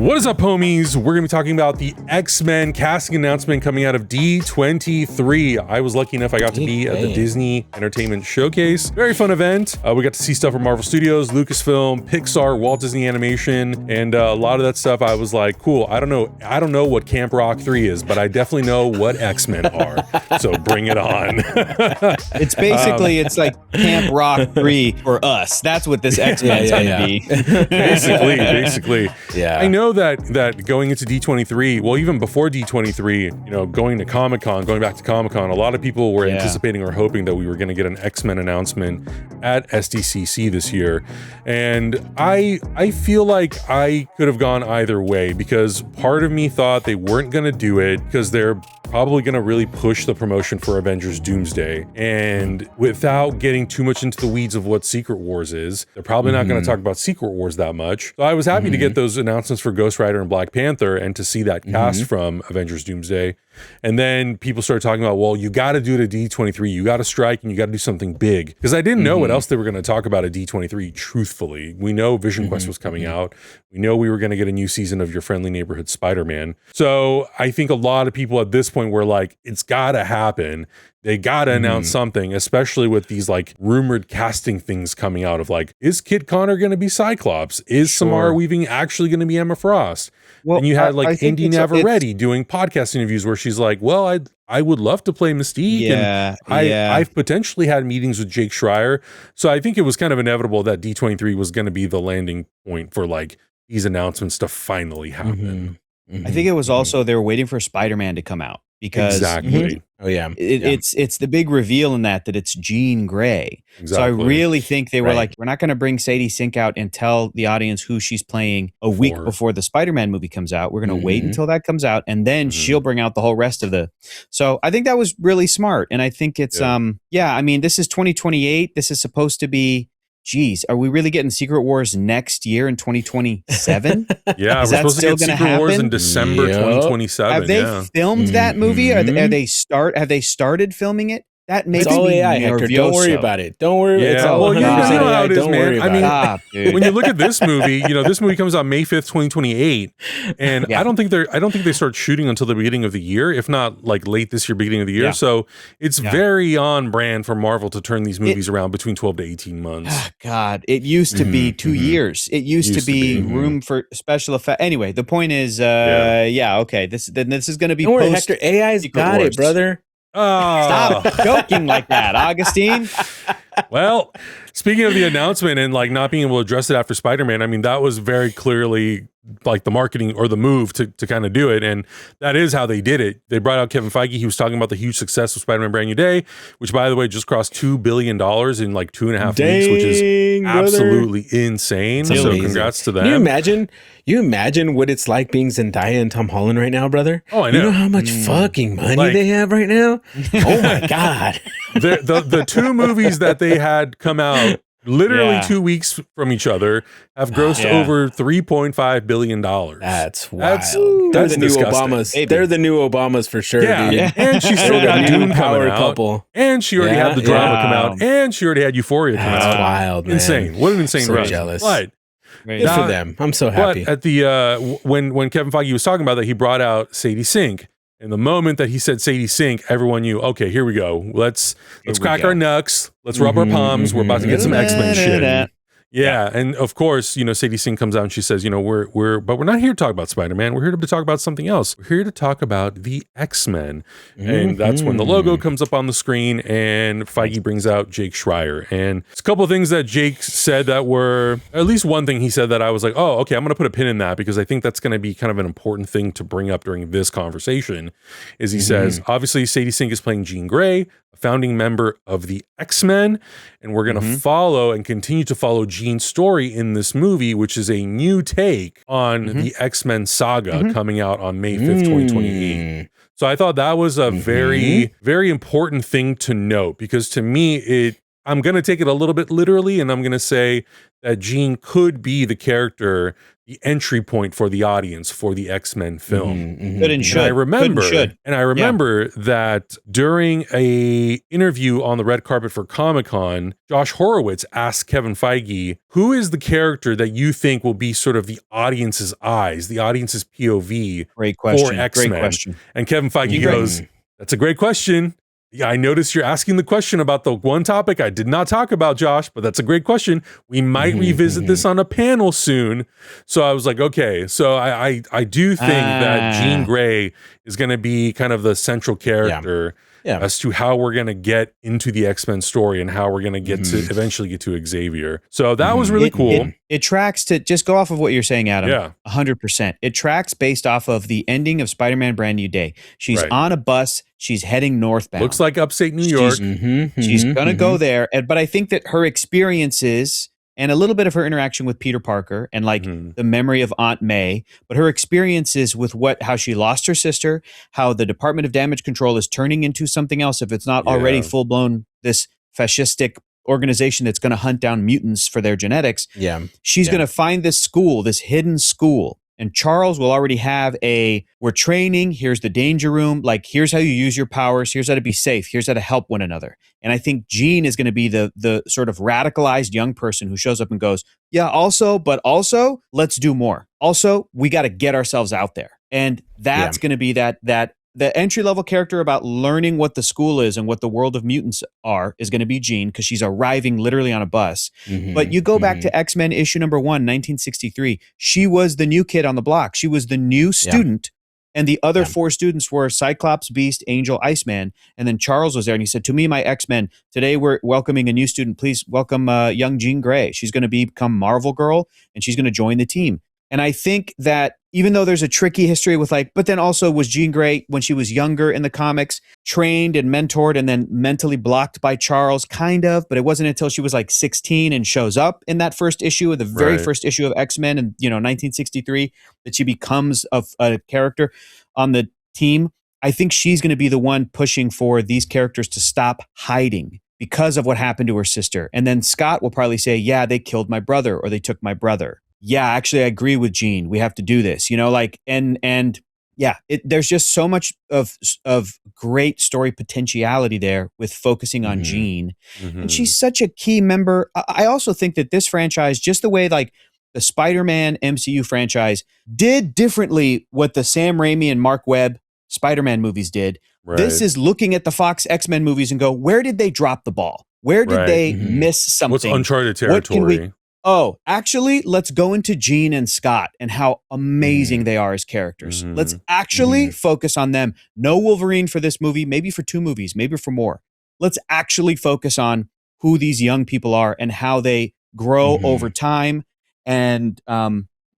What is up, homies? We're going to be talking about the X-Men casting announcement coming out of D23. I was lucky enough I got to be at the Disney Entertainment Showcase. Very fun event. We got to see stuff from Marvel Studios, Lucasfilm, Pixar, Walt Disney Animation, and a lot of that stuff I was like, cool, I don't know what Camp Rock 3 is, but I definitely know what X-Men are. So bring it on. It's basically, it's like Camp Rock 3 for us. That's what this X-Men's gonna be. Basically. Yeah. I know that going into D23, well, even before D23, going to Comic-Con, going back to Comic-Con, a lot of people were anticipating or hoping that we were going to get an X-Men announcement at SDCC this year. And I feel like I could have gone either way, because part of me thought they weren't going to do it because they're probably going to really push the promotion for Avengers Doomsday. And without getting too much into the weeds of what Secret Wars is, they're probably not going to talk about Secret Wars that much. So I was happy to get those announcements for Ghost Rider and Black Panther and to see that cast from Avengers Doomsday. And then people started talking about, well, you got to do it at D23. You got to strike and you got to do something big. Because I didn't know what else they were going to talk about at D23, truthfully. We know Vision Quest was coming out. We know we were going to get a new season of Your Friendly Neighborhood Spider-Man. So I think a lot of people at this point were like, it's got to happen. They got to announce something, especially with these like rumored casting things coming out of like, is Kit Connor going to be Cyclops? Is Samara Weaving actually going to be Emma Frost? Well, and you had like Inde Navarrette doing podcast interviews where she's like, well, I would love to play Mystique. And I've potentially had meetings with Jake Schreier. So I think it was kind of inevitable that D23 was going to be the landing point for like these announcements to finally happen. I think it was also they were waiting for Spider-Man to come out because it's the big reveal in that it's Jean Grey. So I really think they were like, we're not going to bring Sadie Sink out and tell the audience who she's playing a week before the Spider-Man movie comes out. We're going to wait until that comes out, and then she'll bring out the whole rest of the. So I think that was really smart, and I think it's I mean, this is 2028. This is supposed to be. Geez, are we really getting Secret Wars next year in 2027? Yeah, we're supposed to get Secret Wars in December 2027. Have they filmed that movie? Have they started filming it? That may it's all AI, Hector. Don't worry about it. Don't worry. Yeah. It's all well, you know how it is, man. I mean, when you look at this movie, this movie comes out May 5th, 2028, and I don't think they start shooting until the beginning of the year, if not like late this year, beginning of the year. So it's very on brand for Marvel to turn these movies around between 12 to 18 months. God, it used to be 2 years. It used to be room for special effects. Anyway, the point is, okay, this is going to be. Don't worry, Hector. AI's got it, brother. Oh. Stop joking like that, Agustin. Well, speaking of the announcement and like not being able to address it after Spider-Man, I mean, that was very clearly like the marketing or the move to kind of do it. And that is how they did it. They brought out Kevin Feige. He was talking about the huge success of Spider-Man Brand New Day, which by the way, just crossed $2 billion in like 2.5 weeks, which is absolutely insane. So congrats to them. Can you imagine what it's like being Zendaya and Tom Holland right now, brother? Oh, I know. You know how much fucking money they have right now? Oh my God. The two movies that they had come out literally 2 weeks from each other have grossed over $3.5 billion. That's wild. They're the new Obamas. They're the new Obamas for sure. Yeah. And she still got Dune power coming couple. Out. And she already had the drama come out. And she already had Euphoria come out. That's wild, man. Insane. What an insane run. Jealous. But good for them. I'm so happy. But at the when Kevin Feige was talking about that, he brought out Sadie Sink. And the moment that he said Sadie Sink, everyone knew, okay, here we go. Let's crack our knucks. Let's rub our palms. We're about to get some X-Men shit. Yeah, and of course, Sadie Sink comes out and she says, but we're not here to talk about Spider-Man. We're here to talk about something else. We're here to talk about the X-Men. And that's when the logo comes up on the screen and Feige brings out Jake Schreier. And it's a couple of things that Jake said that were, at least one thing he said that I was like, oh, okay, I'm going to put a pin in that because I think that's going to be kind of an important thing to bring up during this conversation, is he says, obviously Sadie Sink is playing Jean Grey, a founding member of the X-Men, and we're going to follow and continue to follow Jean's story in this movie, which is a new take on the X-Men saga coming out on May 5th, 2028. So I thought that was a very, very important thing to note, because to me, I'm going to take it a little bit literally, and I'm going to say that Jean could be the character, the entry point for the audience for the X-Men film. Could and should. And I remember that during a interview on the red carpet for Comic-Con, Josh Horowitz asked Kevin Feige, who is the character that you think will be sort of the audience's eyes, the audience's POV for X-Men? Great question. And Kevin Feige goes, that's a great question. Yeah, I noticed you're asking the question about the one topic I did not talk about, Josh, but that's a great question. We might revisit this on a panel soon. So I was like, okay. So I do think that Jean Grey is going to be kind of the central character as to how we're going to get into the X-Men story and how we're going to get to eventually get to Xavier. So that was really cool. It tracks to just go off of what you're saying, Adam. Yeah. 100%. It tracks based off of the ending of Spider-Man Brand New Day. She's on a bus. She's heading northbound. Looks like upstate New York. She's going to go there. But I think that her experiences and a little bit of her interaction with Peter Parker and like the memory of Aunt May, but her experiences with how she lost her sister, how the Department of Damage Control is turning into something else if it's not already full-blown this fascistic organization that's going to hunt down mutants for their genetics. She's going to find this school, this hidden school. And Charles will already have we're training, here's the danger room, like here's how you use your powers, here's how to be safe, here's how to help one another. And I think Jean is going to be the sort of radicalized young person who shows up and goes, but also, let's do more. Also, we got to get ourselves out there. And that's going to be that the entry-level character about learning what the school is and what the world of mutants are is going to be Jean, because she's arriving literally on a bus. But you go back to X-Men issue number 1, 1963. She was the new kid on the block. She was the new student. And the other 4 students were Cyclops, Beast, Angel, Iceman. And then Charles was there. And he said, to me, my X-Men, today we're welcoming a new student. Please welcome young Jean Grey. She's going to become Marvel Girl, and she's going to join the team. And I think that even though there's a tricky history with but then also was Jean Grey, when she was younger in the comics, trained and mentored and then mentally blocked by Charles, kind of, but it wasn't until she was like 16 and shows up in that first issue, the very first issue of X-Men in 1963, that she becomes a character on the team. I think she's going to be the one pushing for these characters to stop hiding because of what happened to her sister. And then Scott will probably say, yeah, they killed my brother or they took my brother. Yeah, actually, I agree with Jean. We have to do this, there's just so much of great story potentiality there with focusing on Jean. And she's such a key member. I also think that this franchise, just the way like the Spider-Man MCU franchise did differently what the Sam Raimi and Mark Webb Spider-Man movies did. This is looking at the Fox X-Men movies and go, where did they drop the ball? Where did they miss something? What's uncharted territory? Actually, let's go into Jean and Scott and how amazing they are as characters. Let's actually focus on them. No Wolverine for this movie, maybe for 2 movies, maybe for more. Let's actually focus on who these young people are and how they grow over time. And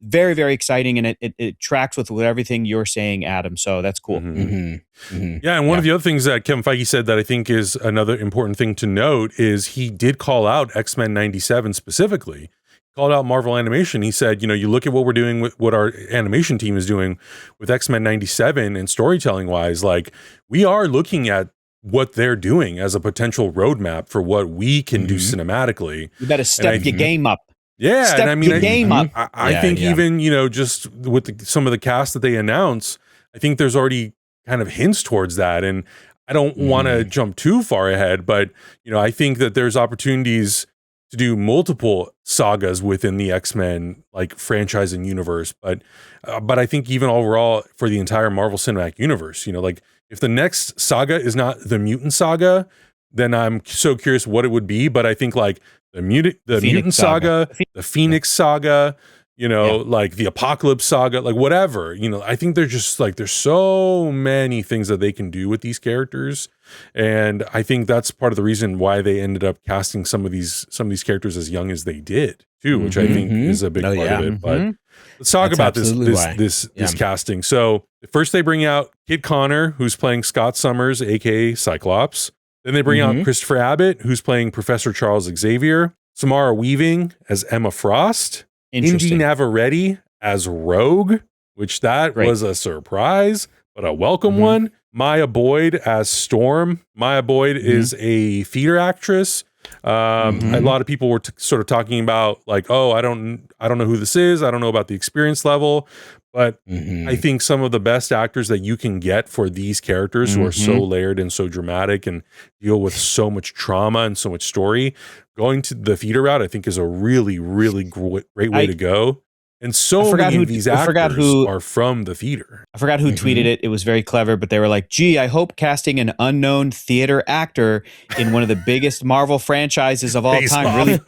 very, very exciting. And it tracks with everything you're saying, Adam. So that's cool. Yeah, and one of the other things that Kevin Feige said that I think is another important thing to note is he did call out X-Men 97 specifically. Called out Marvel Animation. He said, you look at what we're doing with what our animation team is doing with X-Men 97 and storytelling wise, like we are looking at what they're doing as a potential roadmap for what we can do cinematically. You better step your game up. Yeah, step your game up. I think even, just with some of the cast that they announce, I think there's already kind of hints towards that. And I don't want to jump too far ahead, but, I think that there's opportunities to do multiple sagas within the X-Men like franchise and universe. But I think even overall for the entire Marvel Cinematic Universe, like if the next saga is not the Mutant Saga, then I'm so curious what it would be. But I think like the Mutant Saga, the Phoenix Saga, like the Apocalypse Saga, like whatever, I think they're just like, there's so many things that they can do with these characters. And I think that's part of the reason why they ended up casting some of these characters as young as they did too, which I think is a big part of it. But let's talk about this casting. So first they bring out Kid Connor, who's playing Scott Summers, aka Cyclops. Then they bring out Christopher Abbott, who's playing Professor Charles Xavier, Samara Weaving as Emma Frost, Inde Navarrete as Rogue, which was a surprise, but a welcome one. Maya Boyd as Storm. Maya Boyd is a theater actress A lot of people were sort of talking about like, oh, I don't know who this is. I don't know about the experience level. But I think some of the best actors that you can get for these characters who are so layered and so dramatic and deal with so much trauma and so much story, going to the theater route, I think is a really, really great way to go. And so many of these actors are from the theater. I forgot who tweeted it. It was very clever, but they were like, gee, I hope casting an unknown theater actor in one of the biggest Marvel franchises of all time really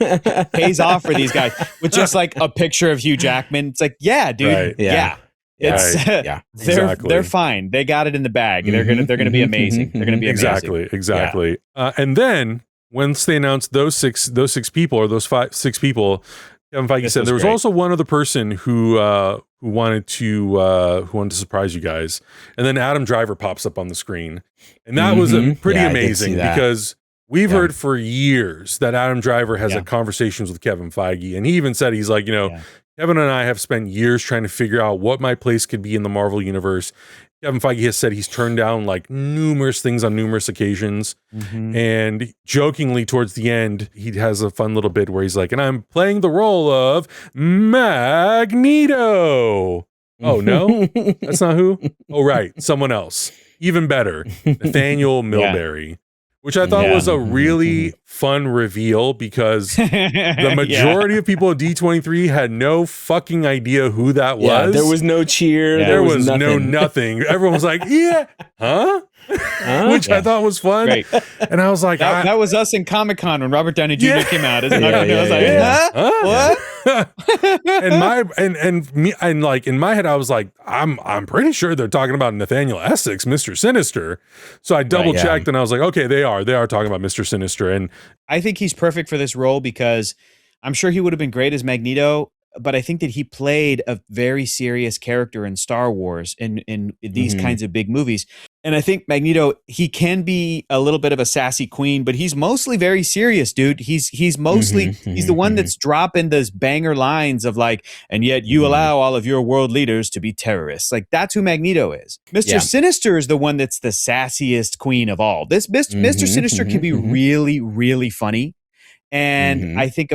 pays off for these guys. With just like a picture of Hugh Jackman. It's like, yeah, dude. Right. Yeah. They're fine. They got it in the bag. They're gonna be amazing. They're gonna be amazing. Exactly. And then once they announced those six people or those six people, Kevin Feige said there was also one other person who wanted to surprise you guys, and then Adam Driver pops up on the screen, and that was pretty amazing because we've heard for years that Adam Driver has had conversations with Kevin Feige, and he even said he's like, Kevin and I have spent years trying to figure out what my place could be in the Marvel universe. Kevin Feige has said he's turned down like numerous things on numerous occasions. And jokingly towards the end, he has a fun little bit where he's like, and I'm playing the role of Magneto. Oh, no, that's not who. Oh, right. Someone else. Even better. Nathaniel Milbury. Which I thought was a really fun reveal because the majority of people at D23 had no fucking idea who that was. Yeah, there was no cheer. There was nothing. Everyone was like, huh? Which I thought was fun. Great. And I was like, that was us in Comic-Con when Robert Downey Jr. came out. Isn't it? I was like, what? and like in my head, I was like, I'm pretty sure they're talking about Nathaniel Essex, Mister Sinister. So I double checked and I was like, okay, they are talking about Mister Sinister. And I think he's perfect for this role because I'm sure he would have been great as Magneto, but I think that he played a very serious character in Star Wars in these kinds of big movies. And I think Magneto, he can be a little bit of a sassy queen, but he's mostly very serious, dude. He's mostly, he's the one that's dropping those banger lines of like, and yet you allow all of your world leaders to be terrorists. Like that's who Magneto is. Mr. Sinister is the one that's the sassiest queen of all. This Mr. Sinister can be really, really funny. And I think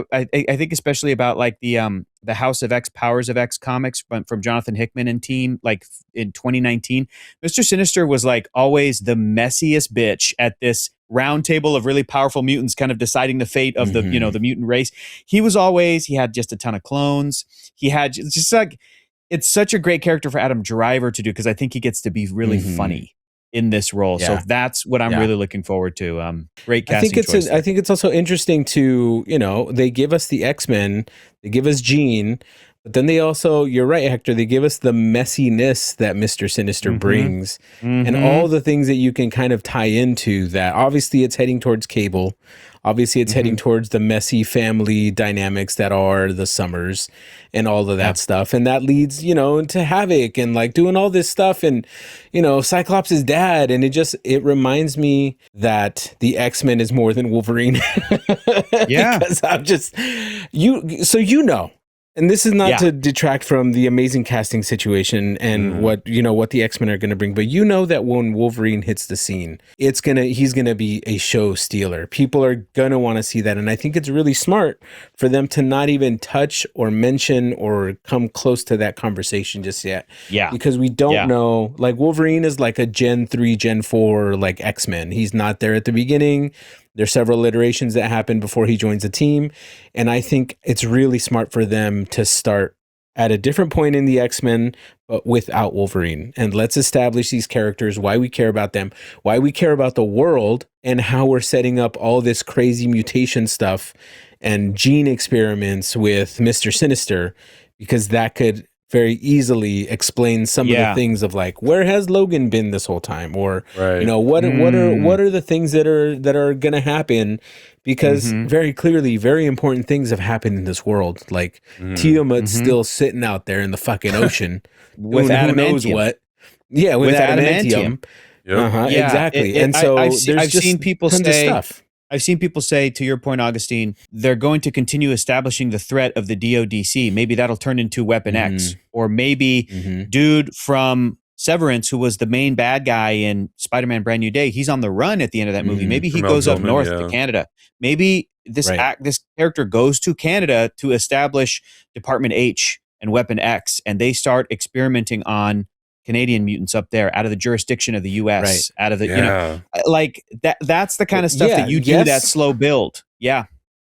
especially about like the House of X, Powers of X comics from Jonathan Hickman and team, like in 2019, Mr. Sinister was like always the messiest bitch at this round table of really powerful mutants kind of deciding the fate of the, the mutant race. He had just a ton of clones. He had just like, it's such a great character for Adam Driver to do because I think he gets to be really funny in this role. So that's what I'm really looking forward to. Great casting choice. I think it's also interesting to, they give us the X-Men, they give us Jean, but then they also, you're right, Hector, they give us the messiness that Mr. Sinister brings and all the things that you can kind of tie into that. Obviously it's heading towards Cable. Obviously it's heading towards the messy family dynamics that are the Summers and all of that stuff. And that leads, into Havoc and like doing all this stuff and, Cyclops' dad. And it reminds me that the X-Men is more than Wolverine. Because I'm just, and this is not to detract from the amazing casting situation and what the X-Men are going to bring, but that when Wolverine hits the scene, he's going to be a show stealer. People are going to want to see that. And I think it's really smart for them to not even touch or mention or come close to that conversation just yet. Yeah. Because we don't know, like Wolverine is like a Gen 3, Gen 4, like X-Men. He's not there at the beginning. There's several iterations that happen before he joins the team. And I think it's really smart for them to start at a different point in the X-Men, but without Wolverine. And let's establish these characters, why we care about them, why we care about the world, and how we're setting up all this crazy mutation stuff and gene experiments with Mr. Sinister, because that could very easily explain some of the things of like, where has Logan been this whole time? Or, what are the things that are going to happen? Because very clearly, very important things have happened in this world. Like Tiamat's still sitting out there in the fucking ocean with adamantium. Who knows what? Yeah, with adamantium. Yep. Exactly. And so I've seen people say, stuff. I've seen people say, to your point, Agustin, they're going to continue establishing the threat of the DODC. Maybe that'll turn into Weapon X. Or maybe dude from Severance, who was the main bad guy in Spider-Man Brand New Day, he's on the run at the end of that movie. Maybe he goes up north to Canada. Maybe this character goes to Canada to establish Department H and Weapon X, and they start experimenting on Canadian mutants up there out of the jurisdiction of the US, out of the, you know, like that's the kind of stuff that you do, that slow build. Yeah.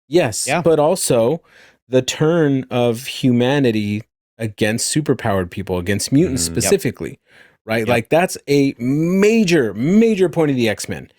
Yes. Yeah. But also the turn of humanity against superpowered people, against mutants specifically, right? Like that's a major point of the X-Men.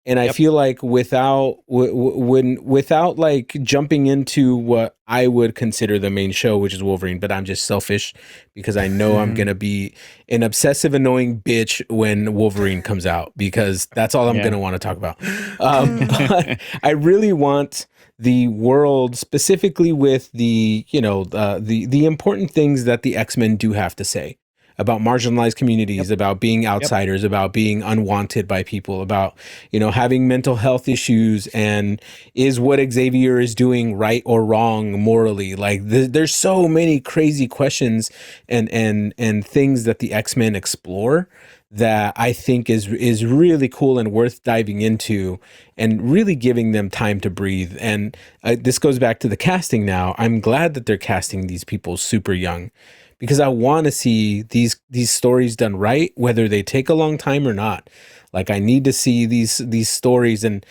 And I feel like without like jumping into what I would consider the main show, which is Wolverine, but I'm just selfish because I know I'm going to be an obsessive, annoying bitch when Wolverine comes out, because that's all I'm going to want to talk about. But I really want the world, specifically with the, you know, the important things that the X-Men do have to say about marginalized communities, about being outsiders, about being unwanted by people, about, you know, having mental health issues, and is what Xavier is doing right or wrong morally? Like there's so many crazy questions and things that the X-Men explore that I think is really cool and worth diving into, and really giving them time to breathe. And this goes back to the casting now. I'm glad that they're casting these people super young, because I want to see these stories done right, whether they take a long time or not. Like I need to see these stories. And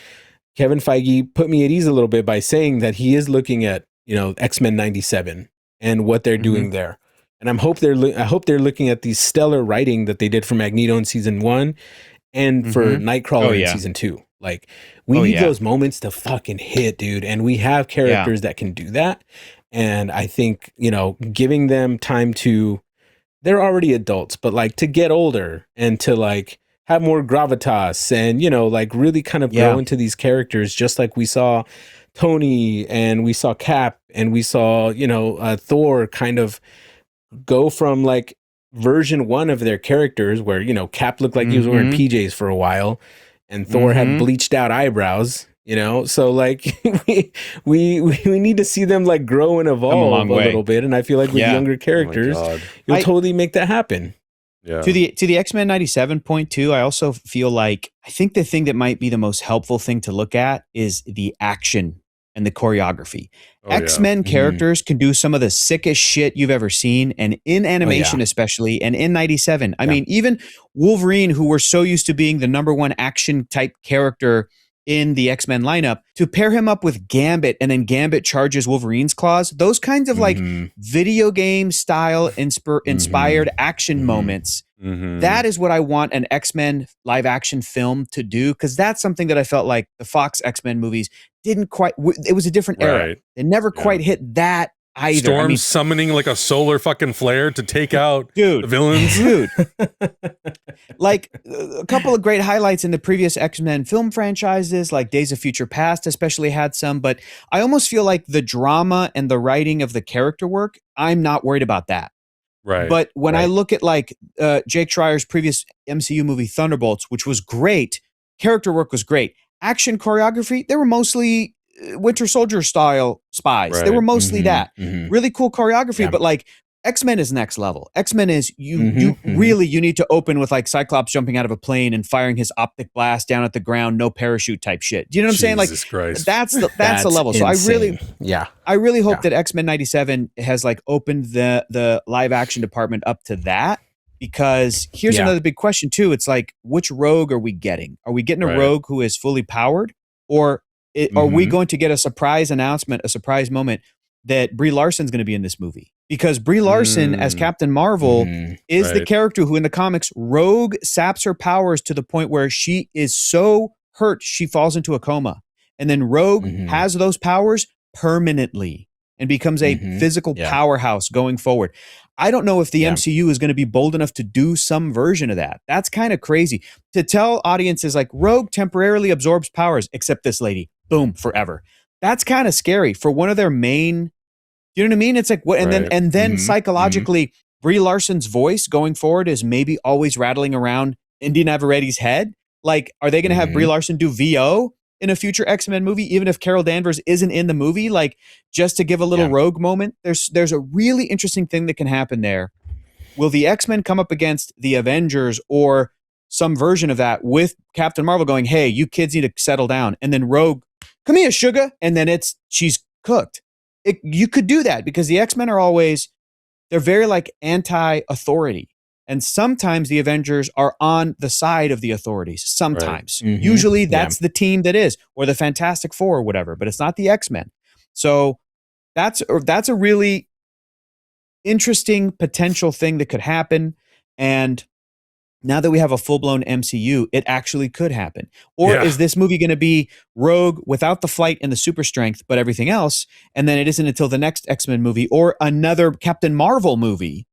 Kevin Feige put me at ease a little bit by saying that he is looking at, you know, X-Men 97 and what they're doing there. And I hope they're looking at the stellar writing that they did for Magneto in season 1 and for Nightcrawler in season 2. Like we need those moments to fucking hit, dude. And we have characters that can do that. And I think, you know, giving them time to, they're already adults, but like to get older and to like have more gravitas and, you know, like really kind of grow into these characters, just like we saw Tony and we saw Cap and we saw, you know, Thor kind of go from like version 1 of their characters where, you know, Cap looked like he was wearing PJs for a while and Thor had bleached out eyebrows. You know, so like we need to see them like grow and evolve a little bit, and I feel like with younger characters, you'll totally make that happen. Yeah. To the X-Men 97 point too, I also feel like I think the thing that might be the most helpful thing to look at is the action and the choreography. X-Men characters can do some of the sickest shit you've ever seen, and in animation especially, and in 97. I mean, even Wolverine, who we're so used to being the #1 action type character in the X-Men lineup, to pair him up with Gambit and then Gambit charges Wolverine's claws, those kinds of like video game style inspired action moments, that is what I want an X-Men live action film to do, because that's something that I felt like the Fox X-Men movies didn't quite, it was a different era. They never quite hit that either. Storm summoning like a solar fucking flare to take out the villains. Dude. Like a couple of great highlights in the previous X-Men film franchises, like Days of Future Past especially had some, but I almost feel like the drama and the writing of the character work, I'm not worried about that. Right. But when I look at like Jake Schreier's previous MCU movie Thunderbolts, which was great, character work was great. Action choreography, they were mostly Winter Soldier style spies. They were mostly that. Really cool choreography, but like X-Men is next level. X-Men is you really need to open with like Cyclops jumping out of a plane and firing his optic blast down at the ground, no parachute type shit. Do you know what I'm saying? Like Christ. that's the level. So insane. I really hope that X-Men 97 has like opened the live action department up to that, because here's another big question too. It's like, which rogue are we getting? Are we getting a rogue who is fully powered, or are we going to get a surprise announcement, a surprise moment that Brie Larson's going to be in this movie? Because Brie Larson as Captain Marvel is the character who in the comics, Rogue saps her powers to the point where she is so hurt she falls into a coma. And then Rogue has those powers permanently and becomes a physical powerhouse going forward. I don't know if the MCU is going to be bold enough to do some version of that. That's kind of crazy. To tell audiences like Rogue temporarily absorbs powers, except this lady, boom, forever. That's kind of scary for one of their main. You know what I mean? It's like what, and then psychologically, Brie Larson's voice going forward is maybe always rattling around Inde Navarrette's head. Like, are they going to have Brie Larson do VO in a future X-Men movie, even if Carol Danvers isn't in the movie? Like, just to give a little Rogue moment. There's a really interesting thing that can happen there. Will the X-Men come up against the Avengers or some version of that with Captain Marvel going, "Hey, you kids need to settle down," and then Rogue come here, sugar. And then she's cooked. You could do that because the X-Men are always, they're very like anti-authority. And sometimes the Avengers are on the side of the authorities. Sometimes. Right. Mm-hmm. Usually that's the team that is, or the Fantastic Four or whatever, but it's not the X-Men. So that's a really interesting potential thing that could happen. And now that we have a full-blown MCU, it actually could happen. Or is this movie going to be Rogue without the flight and the super strength, but everything else? And then it isn't until the next X-Men movie or another Captain Marvel movie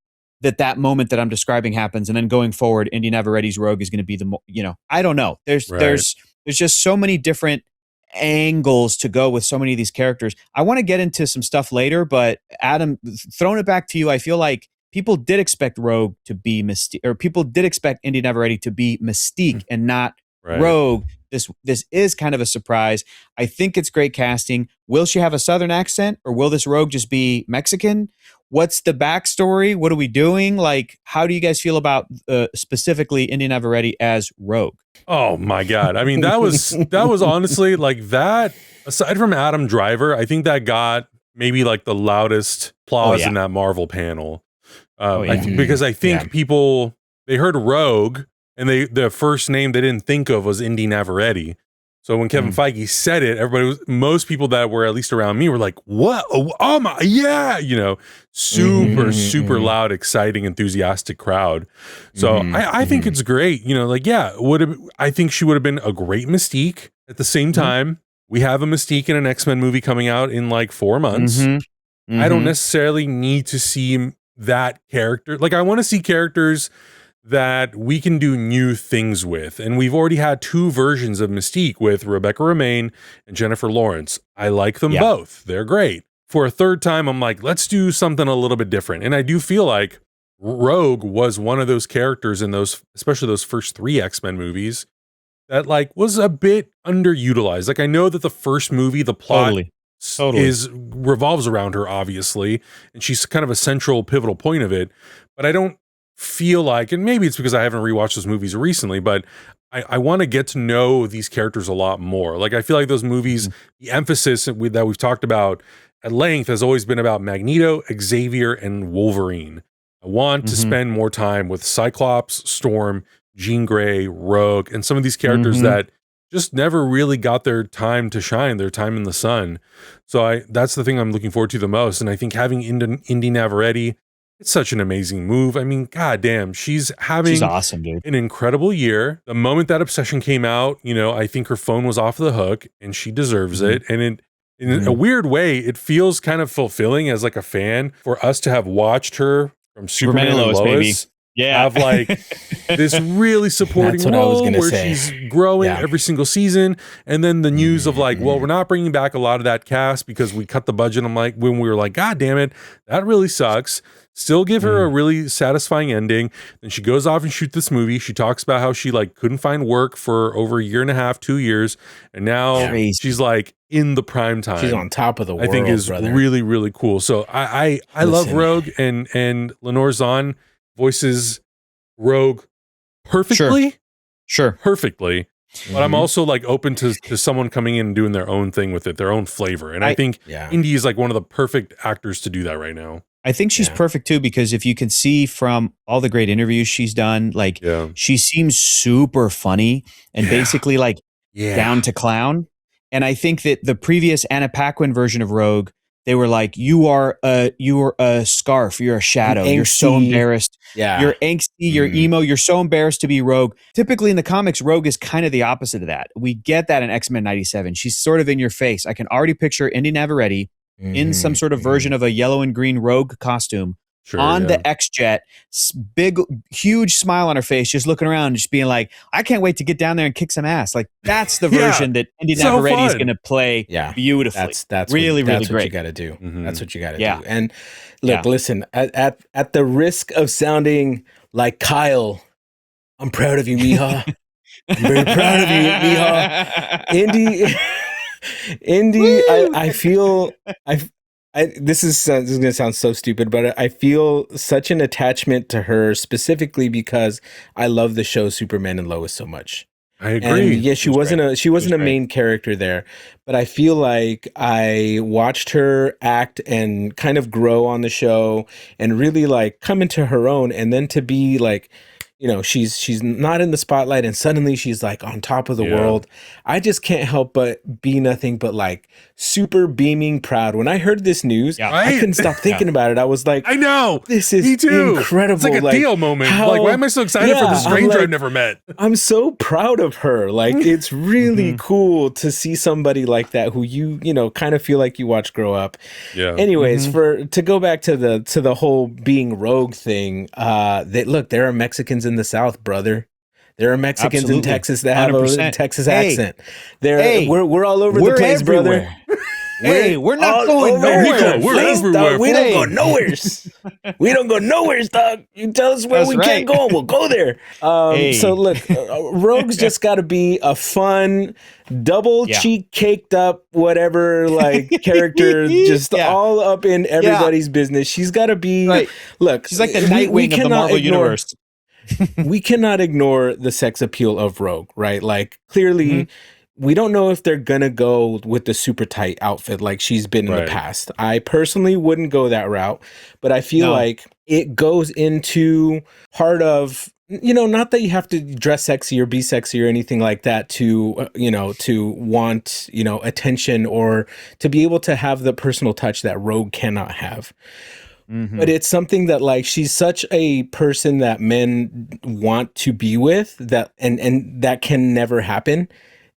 that moment that I'm describing happens. And then going forward, Inde Navarrette's Rogue is going to be I don't know. There's just so many different angles to go with so many of these characters. I want to get into some stuff later, but Adam, throwing it back to you, I feel like people did expect Rogue to be Mystique, or people did expect Inde Navarrette to be Mystique and not Rogue. This is kind of a surprise. I think it's great casting. Will she have a Southern accent, or will this Rogue just be Mexican? What's the backstory? What are we doing? Like, how do you guys feel about specifically Inde Navarrette as Rogue? Oh my God. I mean, that was honestly like that, aside from Adam Driver, I think that got maybe like the loudest applause in that Marvel panel. Because I think people, they heard Rogue and the first name they didn't think of was Inde Navarrette. So when Kevin Feige said it, most people that were at least around me were like, what? Oh my, yeah. Super loud, exciting, enthusiastic crowd. So I think it's great. I think she would have been a great Mystique. At the same time, we have a Mystique in an X-Men movie coming out in like 4 months. I don't necessarily need to see that character. Like, I want to see characters that we can do new things with. And we've already had 2 versions of Mystique with Rebecca Romijn and Jennifer Lawrence. I like them both. They're great. For a third time, I'm like, let's do something a little bit different. And I do feel like Rogue was one of those characters in those, especially those first 3 X-Men movies, that like was a bit underutilized. Like, I know that the first movie, the plot revolves around her, obviously, and she's kind of a central pivotal point of it, but I don't feel like, and maybe it's because I haven't rewatched those movies recently, but I want to get to know these characters a lot more. Like, I feel like those movies, the emphasis that we've talked about at length has always been about Magneto, Xavier, and Wolverine. I want to spend more time with Cyclops, Storm, Jean Grey, Rogue, and some of these characters that just never really got their time to shine, their time in the sun. So that's the thing I'm looking forward to the most. And I think having Inde Navarrette, it's such an amazing move. I mean, goddamn, she's awesome, dude. An incredible year. The moment that Obsession came out, I think her phone was off the hook, and she deserves it. And in a weird way, it feels kind of fulfilling as like a fan for us to have watched her from Superman and Lois, baby. Have like this really supporting role where she's growing every single season. And then the news of like, well, we're not bringing back a lot of that cast because we cut the budget. I'm like, when we were like, God damn it, that really sucks. Still give her a really satisfying ending. Then she goes off and shoots this movie. She talks about how she like couldn't find work for over 1.5 years, 2 years. And now she's like in the prime time. She's on top of the world, I think is really, really cool. So I love Rogue, and Lenore Zahn voices Rogue perfectly. Sure. Perfectly. But I'm also like open to someone coming in and doing their own thing with it, their own flavor. And I think Inde is like one of the perfect actors to do that right now. I think she's perfect too, because if you can see from all the great interviews she's done, like she seems super funny and basically like down to clown. And I think that the previous Anna Paquin version of Rogue, they were like, you are a scarf, you're a shadow, you're so embarrassed, you're angsty, you're emo, you're so embarrassed to be Rogue. Typically in the comics, Rogue is kind of the opposite of that. We get that in X-Men 97. She's sort of in your face. I can already picture Inde Navarrette in some sort of version of a yellow and green Rogue costume on the X-Jet, big, huge smile on her face, just looking around, just being like, I can't wait to get down there and kick some ass. Like, that's the version that Inde Navarrette is going to play beautifully. That's really what great. You got to do. That's what you got to do. And look, listen, at the risk of sounding like Kyle, I'm proud of you, Mija. I'm very proud of you, Mija. Inde, I feel this is going to sound so stupid, but I feel such an attachment to her specifically because I love the show Superman and Lois so much. I agree. And yeah, she wasn't a main character there, but I feel like I watched her act and kind of grow on the show and really like come into her own, and then to be like, you know, she's not in the spotlight and suddenly she's like on top of the world. I just can't help but be nothing but like super beaming proud. When I heard this news, I couldn't stop thinking about it. I was like, I know, this is incredible. It's like a Theo moment. Like, why am I so excited for the stranger I've never met? I'm so proud of her. Like, it's really cool to see somebody like that who you know, kind of feel like you watch grow up. Yeah. Anyways, to go back to the whole being rogue thing, there are Mexicans in the South, brother. There are Mexicans in Texas that have 100%. A Texas accent. We're all over the place, everywhere. Brother. We're not going nowhere. We're everywhere. We don't go nowhere. We don't go nowhere, dog. You tell us where we can't go, we'll go there. So look, Rogue's just got to be a fun, double cheek caked up, whatever, like character, just all up in everybody's business. She's got to be. Look, she's like the Nightwing of the Marvel universe. We cannot ignore the sex appeal of Rogue, right? Like, clearly, we don't know if they're gonna go with the super tight outfit like she's been in the past. I personally wouldn't go that route, but I feel like it goes into part of, you know, not that you have to dress sexy or be sexy or anything like that to, you know, to want, you know, attention or to be able to have the personal touch that Rogue cannot have. But it's something that, like, she's such a person that men want to be with, that and that can never happen.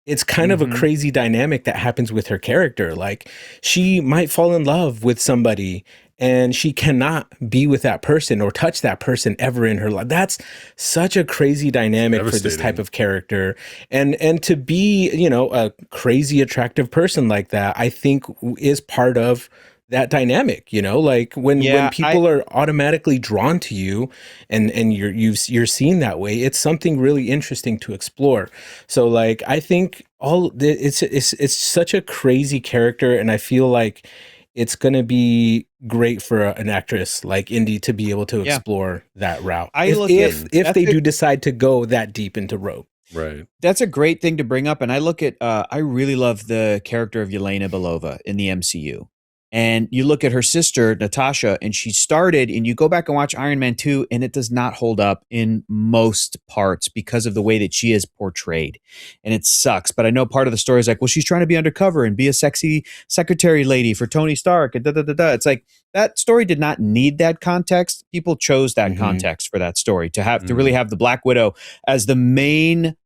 It's kind of a crazy dynamic that happens with her character. Like, she might fall in love with somebody and she cannot be with that person or touch that person ever in her life. That's such a crazy dynamic for this type of character. And to be, you know, a crazy attractive person like that, I think is part of that dynamic, you know, like when people are automatically drawn to you and you're seen that way, it's something really interesting to explore. So like, I think it's such a crazy character, and I feel like it's going to be great for an actress like Inde to be able to explore that route. If they do decide to go that deep into Rogue. Right. That's a great thing to bring up. And I look at, I really love the character of Yelena Belova in the MCU. And you look at her sister, Natasha, and she started, and you go back and watch Iron Man 2, and it does not hold up in most parts because of the way that she is portrayed. And it sucks. But I know part of the story is like, well, she's trying to be undercover and be a sexy secretary lady for Tony Stark. And It's like, that story did not need that context. People chose that context for that story to really have the Black Widow as the main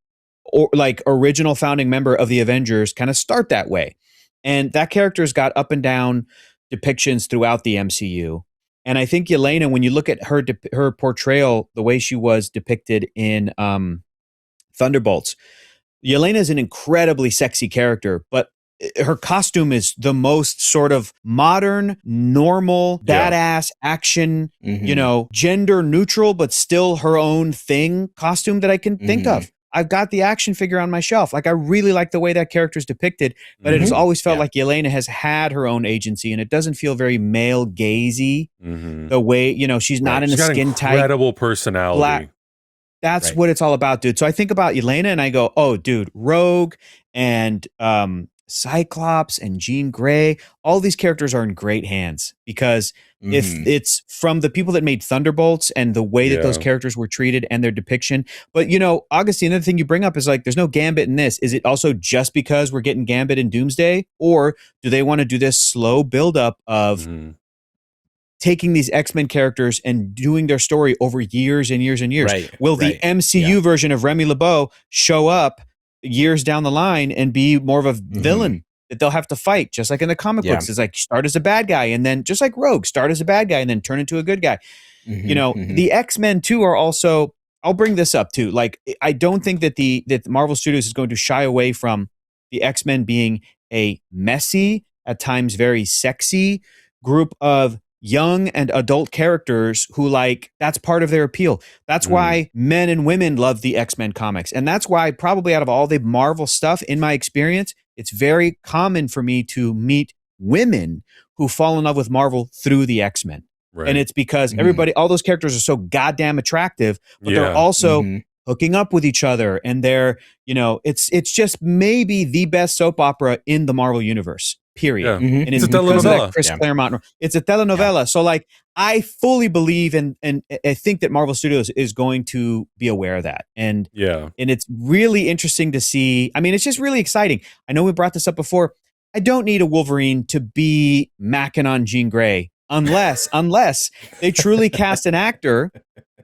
or like original founding member of the Avengers kind of start that way. And that character's got up and down depictions throughout the MCU. And I think Yelena, when you look at her portrayal, the way she was depicted in Thunderbolts, Yelena is an incredibly sexy character, but her costume is the most sort of modern, normal, badass action, you know, gender neutral, but still her own thing costume that I can think of. I've got the action figure on my shelf. Like, I really like the way that character is depicted, but it has always felt like Yelena has had her own agency, and it doesn't feel very male gazy. The way, you know, she's not in a skin tight, incredible personality. That's what it's all about, dude. So I think about Yelena and I go, oh, dude, Rogue and Cyclops and Jean Grey, all these characters are in great hands because if it's from the people that made Thunderbolts and the way that those characters were treated and their depiction. But, you know, Agustin, another thing you bring up is like, there's no Gambit in this. Is it also just because we're getting Gambit in Doomsday? Or do they want to do this slow buildup of taking these X-Men characters and doing their story over years and years and years? Will the MCU version of Remy LeBeau show up years down the line and be more of a villain that they'll have to fight, just like in the comic books? It's like, start as a bad guy and then, just like Rogue, start as a bad guy and then turn into a good guy. You know, the X-Men too are also, I'll bring this up too. Like, I don't think that that Marvel Studios is going to shy away from the X-Men being a messy, at times very sexy group of young and adult characters who, like, that's part of their appeal. That's why men and women love the X-Men comics. And that's why probably out of all the Marvel stuff, in my experience, it's very common for me to meet women who fall in love with Marvel through the X-Men. And it's because everybody, all those characters are so goddamn attractive, but they're also hooking up with each other, and they're, it's just maybe the best soap opera in the Marvel universe. Period. Yeah. And it's a telenovela. Chris Claremont. It's a telenovela. Yeah. So like, I fully believe and I think that Marvel Studios is going to be aware of that. And it's really interesting to see. I mean, it's just really exciting. I know we brought this up before. I don't need a Wolverine to be macking on Jean Grey unless they truly cast an actor,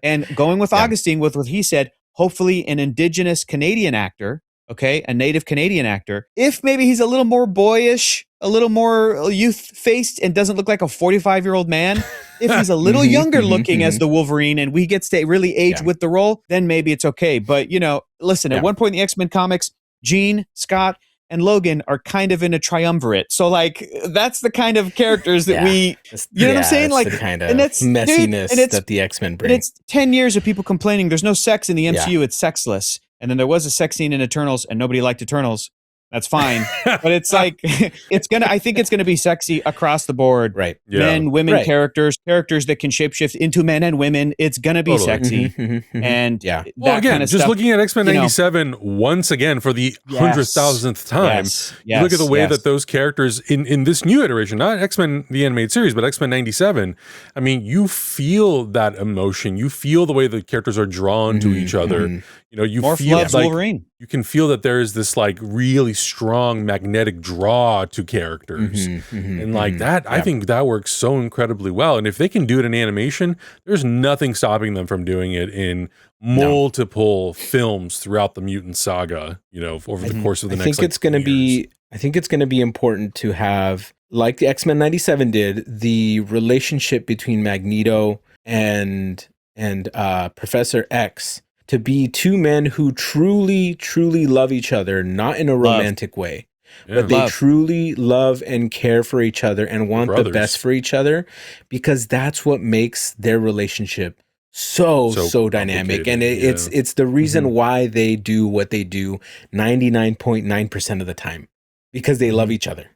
and going with Agustin with what he said, hopefully an indigenous Canadian actor. Okay, a native Canadian actor. If maybe he's a little more boyish, a little more youth-faced, and doesn't look like a 45-year-old man. If he's a little younger looking as the Wolverine, and we get to really age with the role, then maybe it's okay. But, listen, at one point in the X-Men comics, Jean, Scott, and Logan are kind of in a triumvirate. So, like, that's the kind of characters that we, what I'm saying? Like, the kind of messiness that the X-Men bring. And it's 10 years of people complaining there's no sex in the MCU, it's sexless. And then there was a sex scene in Eternals, and nobody liked Eternals. That's fine. But it's like, I think it's gonna be sexy across the board. Right. Yeah. Men, women, characters that can shapeshift into men and women. It's gonna be sexy. And well, again, kind of just stuff, looking at X-Men 97 once again for the 100,000th time, you look at the way that those characters in this new iteration, not X-Men the animated series, but X-Men 97, I mean, you feel that emotion. You feel the way the characters are drawn to each other. You Morph feel loves like Wolverine. You can feel that there is this like really strong magnetic draw to characters, and like that, I think that works so incredibly well. And if they can do it in animation, there's nothing stopping them from doing it in multiple films throughout the Mutant Saga. Over the course of the next. I think it's going to be important to have, like the X-Men 97 did, the relationship between Magneto and Professor X. To be two men who truly, truly love each other, not in a romantic way, but they truly love and care for each other and want the best for each other, because that's what makes their relationship so dynamic. And it's the reason why they do what they do 99.9% of the time, because they love each other.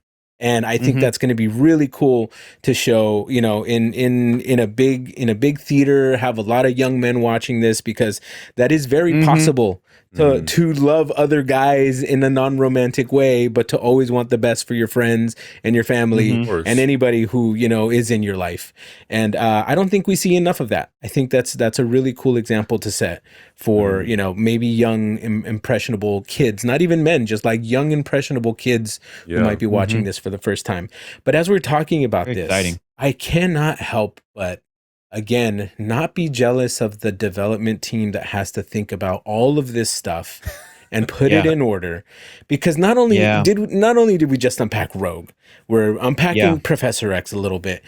And I think that's going to be really cool to show, in a big theater, have a lot of young men watching this, because that is very possible to love other guys in a non-romantic way, but to always want the best for your friends and your family and anybody who, is in your life. And I don't think we see enough of that. I think that's a really cool example to set for, maybe young, impressionable kids, not even men, just like young, impressionable kids who might be watching this for the first time. But as we're talking about this, I cannot help but, again, not be jealous of the development team that has to think about all of this stuff and put it in order. Because not only did we just unpack Rogue, we're unpacking Professor X a little bit.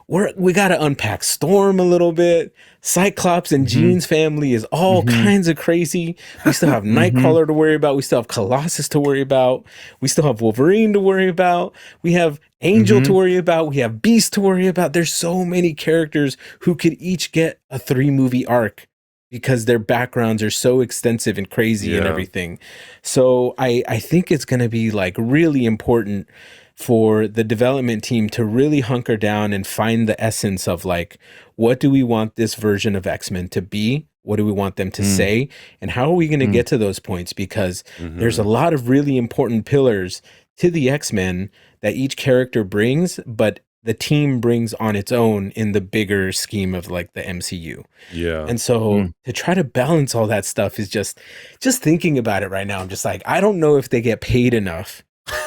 We got to unpack Storm a little bit. Cyclops and Jean's family is all kinds of crazy. We still have Nightcrawler to worry about. We still have Colossus to worry about. We still have Wolverine to worry about. We have Angel to worry about. We have Beast to worry about. There's so many characters who could each get a 3-movie arc, because their backgrounds are so extensive and crazy and everything. So I think it's going to be like really important for the development team to really hunker down and find the essence of, like, what do we want this version of X-Men to be? What do we want them to say? And how are we going to get to those points? Because there's a lot of really important pillars to the X-Men that each character brings, but the team brings on its own in the bigger scheme of, like, the MCU. Yeah. And so to try to balance all that stuff is just thinking about it right now, I'm just like, I don't know if they get paid enough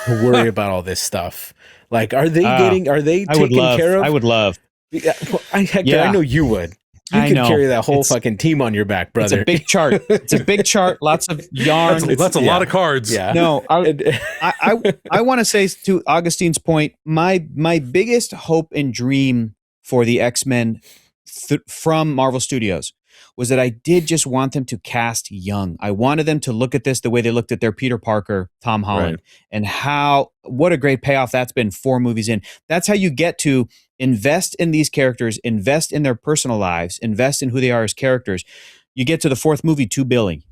to worry about all this stuff. Like, are they taken care of? I would love. Hector, I know you would. You could carry that whole fucking team on your back, brother. It's a big chart. It's a big chart. Lots of yarn. That's a lot of cards. Yeah. No, I want to say, to Augustin's point, my biggest hope and dream for the X-Men from Marvel Studios was that I did just want them to cast young. I wanted them to look at this the way they looked at their Peter Parker, Tom Holland, and what a great payoff that's been 4 movies in. That's how you get to invest in these characters, invest in their personal lives, invest in who they are as characters. You get to the 4th movie, to Billy.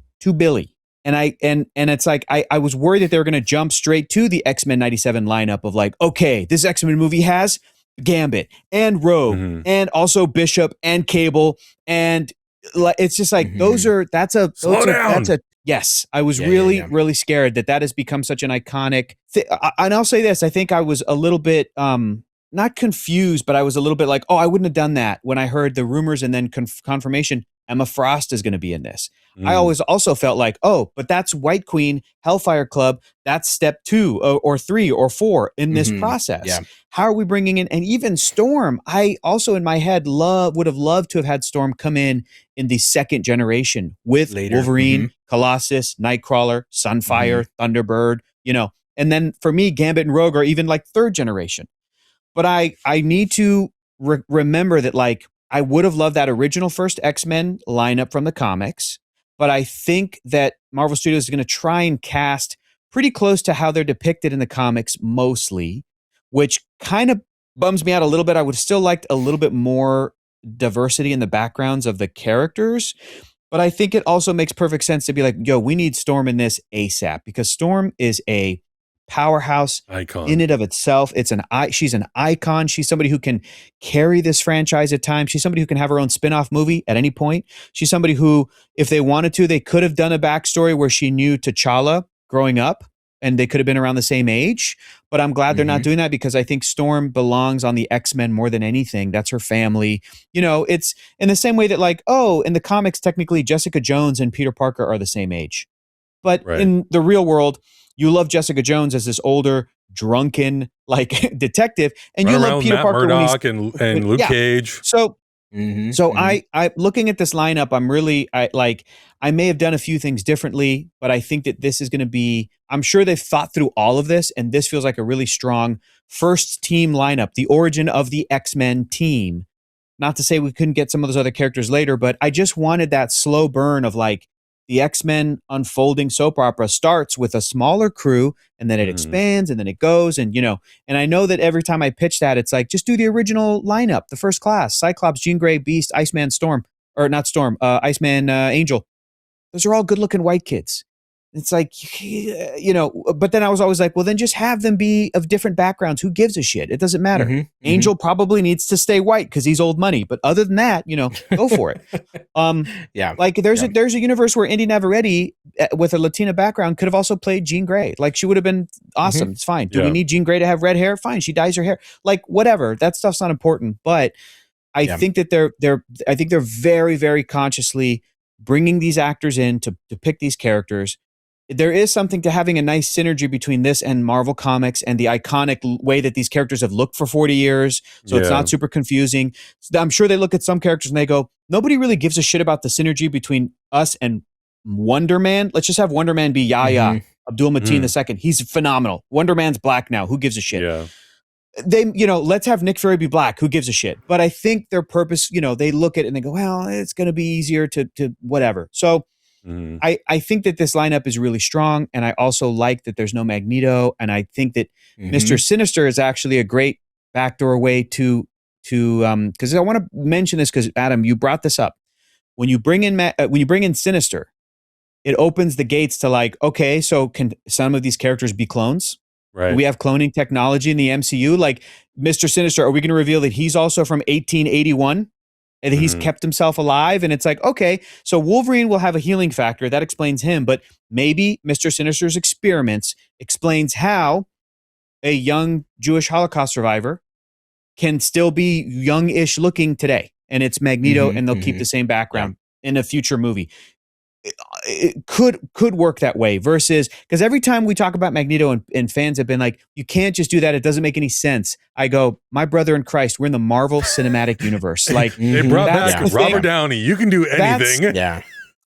And it's like, I was worried that they were going to jump straight to the X-Men 97 lineup of, like, okay, this X-Men movie has Gambit and Rogue and also Bishop and Cable and it's just like that's a yes. I was really scared that has become such an iconic and I'll say this, I think I was a little bit not confused, but I was a little bit like, oh, I wouldn't have done that when I heard the rumors and then confirmation Emma Frost is going to be in this. I always also felt like, oh, but that's White Queen, Hellfire Club. That's step 2 or 3 or 4 in this process. Yeah. How are we bringing in, and even Storm, I also in my head would have loved to have had Storm come in the second generation with Wolverine, Colossus, Nightcrawler, Sunfire, Thunderbird, and then for me, Gambit and Rogue are even like third generation. But I need to remember that, like, I would have loved that original first X-Men lineup from the comics, but I think that Marvel Studios is going to try and cast pretty close to how they're depicted in the comics mostly, which kind of bums me out a little bit. I would have still liked a little bit more diversity in the backgrounds of the characters, but I think it also makes perfect sense to be like, yo, we need Storm in this ASAP, because Storm is a powerhouse icon in and of itself. She's an icon. She's somebody who can carry this franchise at times. She's somebody who can have her own spin-off movie at any point. She's somebody who, if they wanted to, they could have done a backstory where she knew T'Challa growing up and they could have been around the same age. But I'm glad they're not doing that, because I think Storm belongs on the X-Men more than anything. That's her family. It's in the same way that, like, oh, in the comics, technically Jessica Jones and Peter Parker are the same age. But in the real world, you love Jessica Jones as this older, drunken, like, detective, and you love Peter Matt Parker Murdock and Luke Cage. So I looking at this lineup, I may have done a few things differently, but I think that this is going to be, I'm sure they've thought through all of this, and this feels like a really strong first team lineup, the origin of the X-Men team. Not to say we couldn't get some of those other characters later, but I just wanted that slow burn of, like, the X-Men unfolding soap opera starts with a smaller crew, and then it expands, and then it goes, and and I know that every time I pitch that, it's like, just do the original lineup, the first class: Cyclops, Jean Grey, Beast, Iceman, Iceman, Angel. Those are all good-looking white kids. It's like, but then I was always like, well, then just have them be of different backgrounds. Who gives a shit? It doesn't matter. Angel probably needs to stay white because he's old money. But other than that, go for it. Like there's a universe where Inde Navarrette with a Latina background could have also played Jean Grey. Like, she would have been awesome. It's fine. Do we need Jean Grey to have red hair? Fine. She dyes her hair. Like, whatever. That stuff's not important. But I think that they're very, very consciously bringing these actors in to pick these characters. There is something to having a nice synergy between this and Marvel Comics and the iconic way that these characters have looked for 40 years. So it's not super confusing. So I'm sure they look at some characters and they go, nobody really gives a shit about the synergy between us and Wonder Man. Let's just have Wonder Man be Yahya Abdul Mateen II. He's phenomenal. Wonder Man's black now. Who gives a shit? Yeah. They, let's have Nick Fury be black. Who gives a shit? But I think their purpose, they look at it and they go, well, it's going to be easier to whatever. So I think that this lineup is really strong, and I also like that there's no Magneto, and I think that Mister Sinister is actually a great backdoor way to because I want to mention this because, Adam, you brought this up. When you bring in Sinister, it opens the gates to, like, okay, so can some of these characters be clones? Right. Do we have cloning technology in the MCU? Like, Mister Sinister, are we going to reveal that he's also from 1881? And he's kept himself alive, and it's like, okay, so Wolverine will have a healing factor that explains him, but maybe Mr. Sinister's experiments explains how a young Jewish Holocaust survivor can still be youngish looking today, and it's Magneto, and they'll keep the same background in a future movie. It could work that way, versus, because every time we talk about Magneto and fans have been like, you can't just do that, it doesn't make any sense. I go, my brother in Christ, we're in the Marvel Cinematic Universe. Like, they brought back Robert Downey. You can do anything.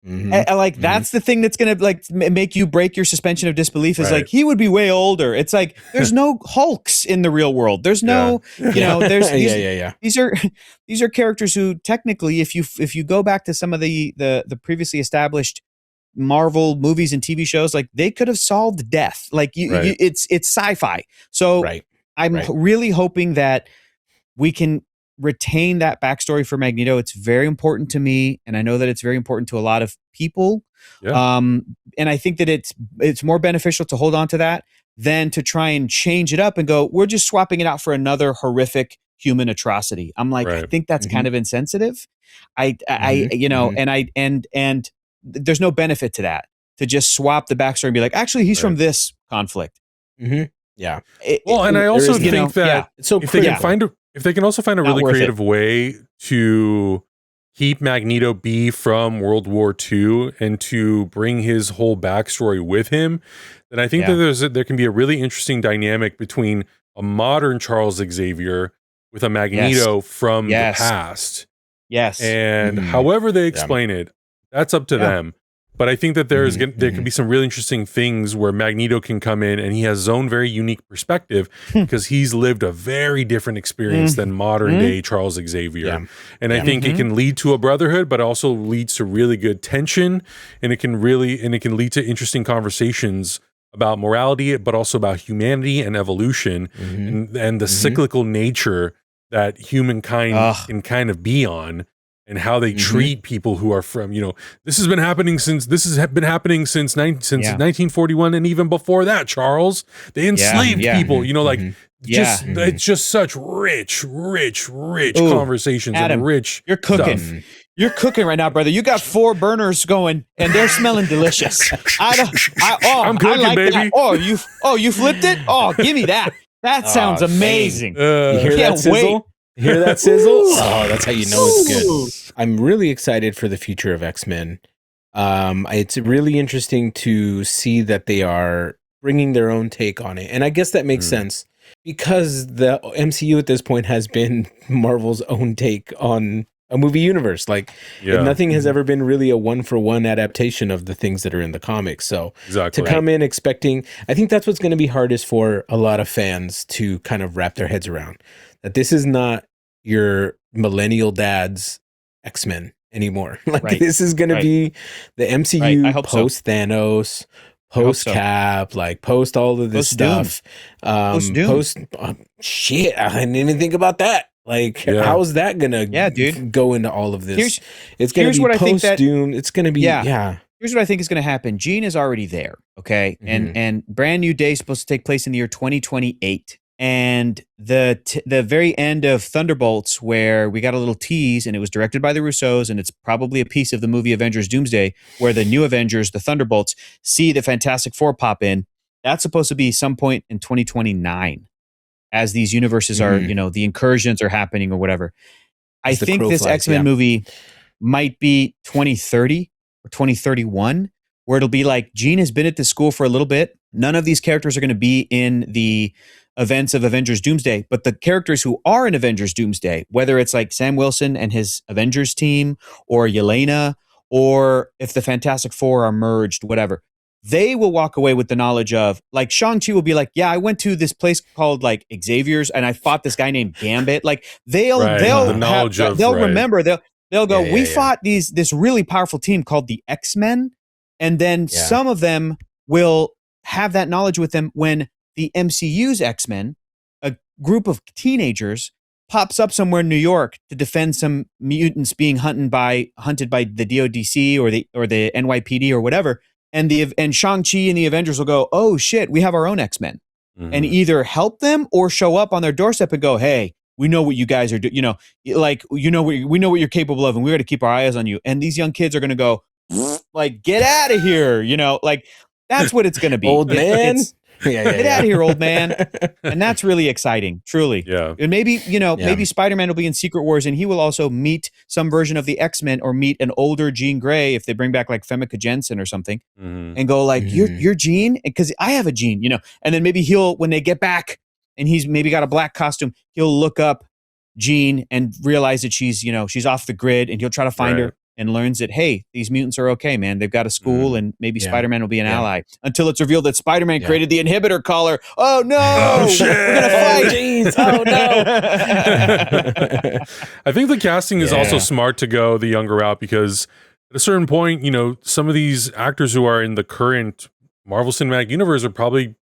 That's the thing that's gonna, like, make you break your suspension of disbelief, is like, he would be way older. It's like, there's no Hulks in the real world. There's no, there's these are characters who technically, if you go back to some of the previously established Marvel movies and TV shows, like, they could have solved death. Like, it's sci-fi. So I'm really hoping that we can retain that backstory for Magneto. It's very important to me, and I know that it's very important to a lot of people. And I think that it's more beneficial to hold on to that than to try and change it up and go, we're just swapping it out for another horrific human atrocity. I'm like, I think that's kind of insensitive. And there's no benefit to that, to just swap the backstory and be like, actually, he's from this conflict. Yeah. And I also think that if they can also find a really creative way to keep Magneto B from World War II and to bring his whole backstory with him, then I think that there can be a really interesting dynamic between a modern Charles Xavier with a Magneto from the past. Yes. And however they explain it, that's up to them. But I think that there can be some really interesting things where Magneto can come in and he has his own very unique perspective because he's lived a very different experience than modern day Charles Xavier. Yeah. And I think it can lead to a brotherhood, but also leads to really good tension. And it can lead to interesting conversations about morality, but also about humanity and evolution and the cyclical nature that humankind can kind of be on. And how they treat people who are from, this has been happening since 1941, and even before that, Charles, they enslaved people. It's just such rich conversations. Adam, and rich. You're cooking. Stuff. You're cooking right now, brother. You got 4 burners going, and they're smelling delicious. I'm cooking, like baby. That. You flipped it. Oh, give me that. That sounds amazing. You hear that sizzle? Hear that sizzle? Oh, that's how you know it's good. I'm really excited for the future of X-Men. It's really interesting to see that they are bringing their own take on it. And I guess that makes sense because the MCU at this point has been Marvel's own take on a movie universe. Nothing has ever been really a one-for-one adaptation of the things that are in the comics. So to come in expecting, I think that's what's going to be hardest for a lot of fans to kind of wrap their heads around. That this is not your millennial dad's X-Men anymore. This is going to be the MCU post Thanos, post Cap, post all of this stuff. Post shit. I didn't even think about that. How is that going to go into all of this? It's going to be post Doom. It's going to be Here's what I think is going to happen. Jean is already there, okay? And brand new day is supposed to take place in the year 2028. And the very end of Thunderbolts, where we got a little tease, and it was directed by the Russos, and it's probably a piece of the movie Avengers Doomsday, where the new Avengers, the Thunderbolts, see the Fantastic Four pop in. That's supposed to be some point in 2029, as these universes are, the incursions are happening or whatever. I think this X-Men movie might be 2030 or 2031, where it'll be like, Jean has been at this school for a little bit. None of these characters are going to be in the events of Avengers Doomsday, but the characters who are in Avengers Doomsday, whether it's like Sam Wilson and his Avengers team, or Yelena, or if the Fantastic Four are merged, whatever, they will walk away with the knowledge of, Shang-Chi will be like, yeah, I went to this place called Xavier's and I fought this guy named Gambit. They'll remember, they'll go, we fought this really powerful team called the X-Men. And then some of them will have that knowledge with them when the MCU's X-Men, a group of teenagers, pops up somewhere in New York to defend some mutants being hunted by the DODC or the NYPD or whatever. And Shang-Chi and the Avengers will go, oh shit, we have our own X-Men. And either help them or show up on their doorstep and go, hey, we know what you guys are doing. We know what you're capable of, and we got to keep our eyes on you. And these young kids are going to go, get out of here. That's what it's going to be. Old man. Get out of here, old man. And that's really exciting, truly. Yeah. And maybe Spider-Man will be in Secret Wars, and he will also meet some version of the X-Men, or meet an older Jean Grey if they bring back Femke Jensen or something, and go you're Jean? Because I have a Jean, And then maybe when they get back and he's maybe got a black costume, he'll look up Jean and realize that she's off the grid, and he'll try to find her. And learns that, hey, these mutants are okay, man. They've got a school, and maybe Spider-Man will be an ally. Until it's revealed that Spider-Man created the inhibitor collar. Oh, no! Oh, shit! We're going to fight! Jeez. Oh, no! I think the casting is also smart to go the younger route, because at a certain point, some of these actors who are in the current Marvel Cinematic Universe are probably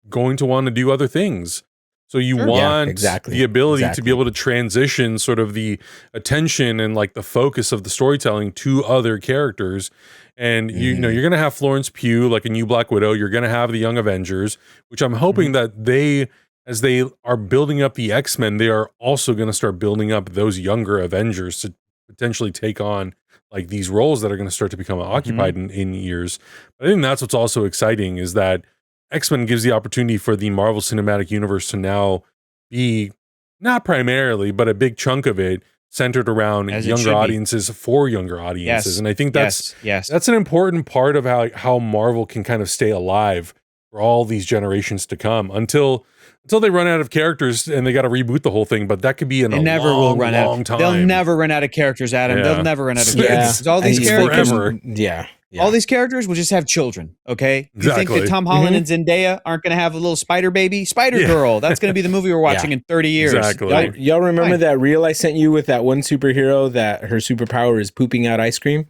going to want to do other things. So you want the ability to be able to transition sort of the attention and the focus of the storytelling to other characters. And you're going to have Florence Pugh, a new Black Widow. You're going to have the Young Avengers, which I'm hoping that they as they are building up the X-Men, they are also going to start building up those younger Avengers to potentially take on like these roles that are going to start to become occupied in years. But I think that's what's also exciting is that X-Men gives the opportunity for the Marvel Cinematic Universe to now be not primarily, but a big chunk of it centered around younger audiences for younger audiences. And I think that's an important part of how Marvel can kind of stay alive for all these generations to come until they run out of characters and they got to reboot the whole thing. But that could be in a long time. They'll never run out of characters, Adam. Yeah. They'll never run out of characters. All these characters, forever. All these characters will just have children. Okay, you think that Tom Holland and Zendaya aren't going to have a little spider baby, Spider Girl? That's going to be the movie we're watching in 30 years. Exactly. Y'all remember that reel I sent you with that one superhero that her superpower is pooping out ice cream?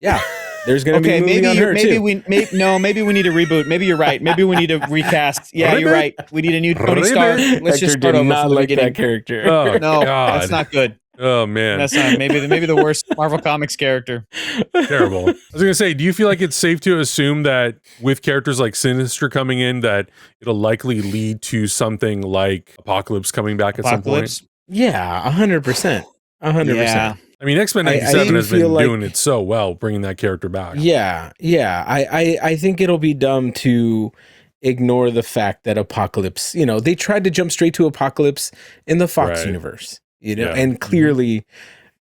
Yeah. There's going to be a movie on her too. Maybe we need a reboot. Maybe you're right. Maybe we need to recast. Yeah, you're right. We need a new Tony Stark. Let's just start over from the beginning. That character. Oh, no, God. that's not good. Oh man, that's not maybe the worst Marvel Comics character. Terrible. I was gonna say, do you feel like it's safe to assume that with characters like Sinister coming in, that it'll likely lead to something like Apocalypse coming back at some point? Yeah, 100%. 100%. I mean, X-Men 97 has been doing it so well, bringing that character back. Yeah. I think it'll be dumb to ignore the fact that Apocalypse, they tried to jump straight to Apocalypse in the Fox universe, and clearly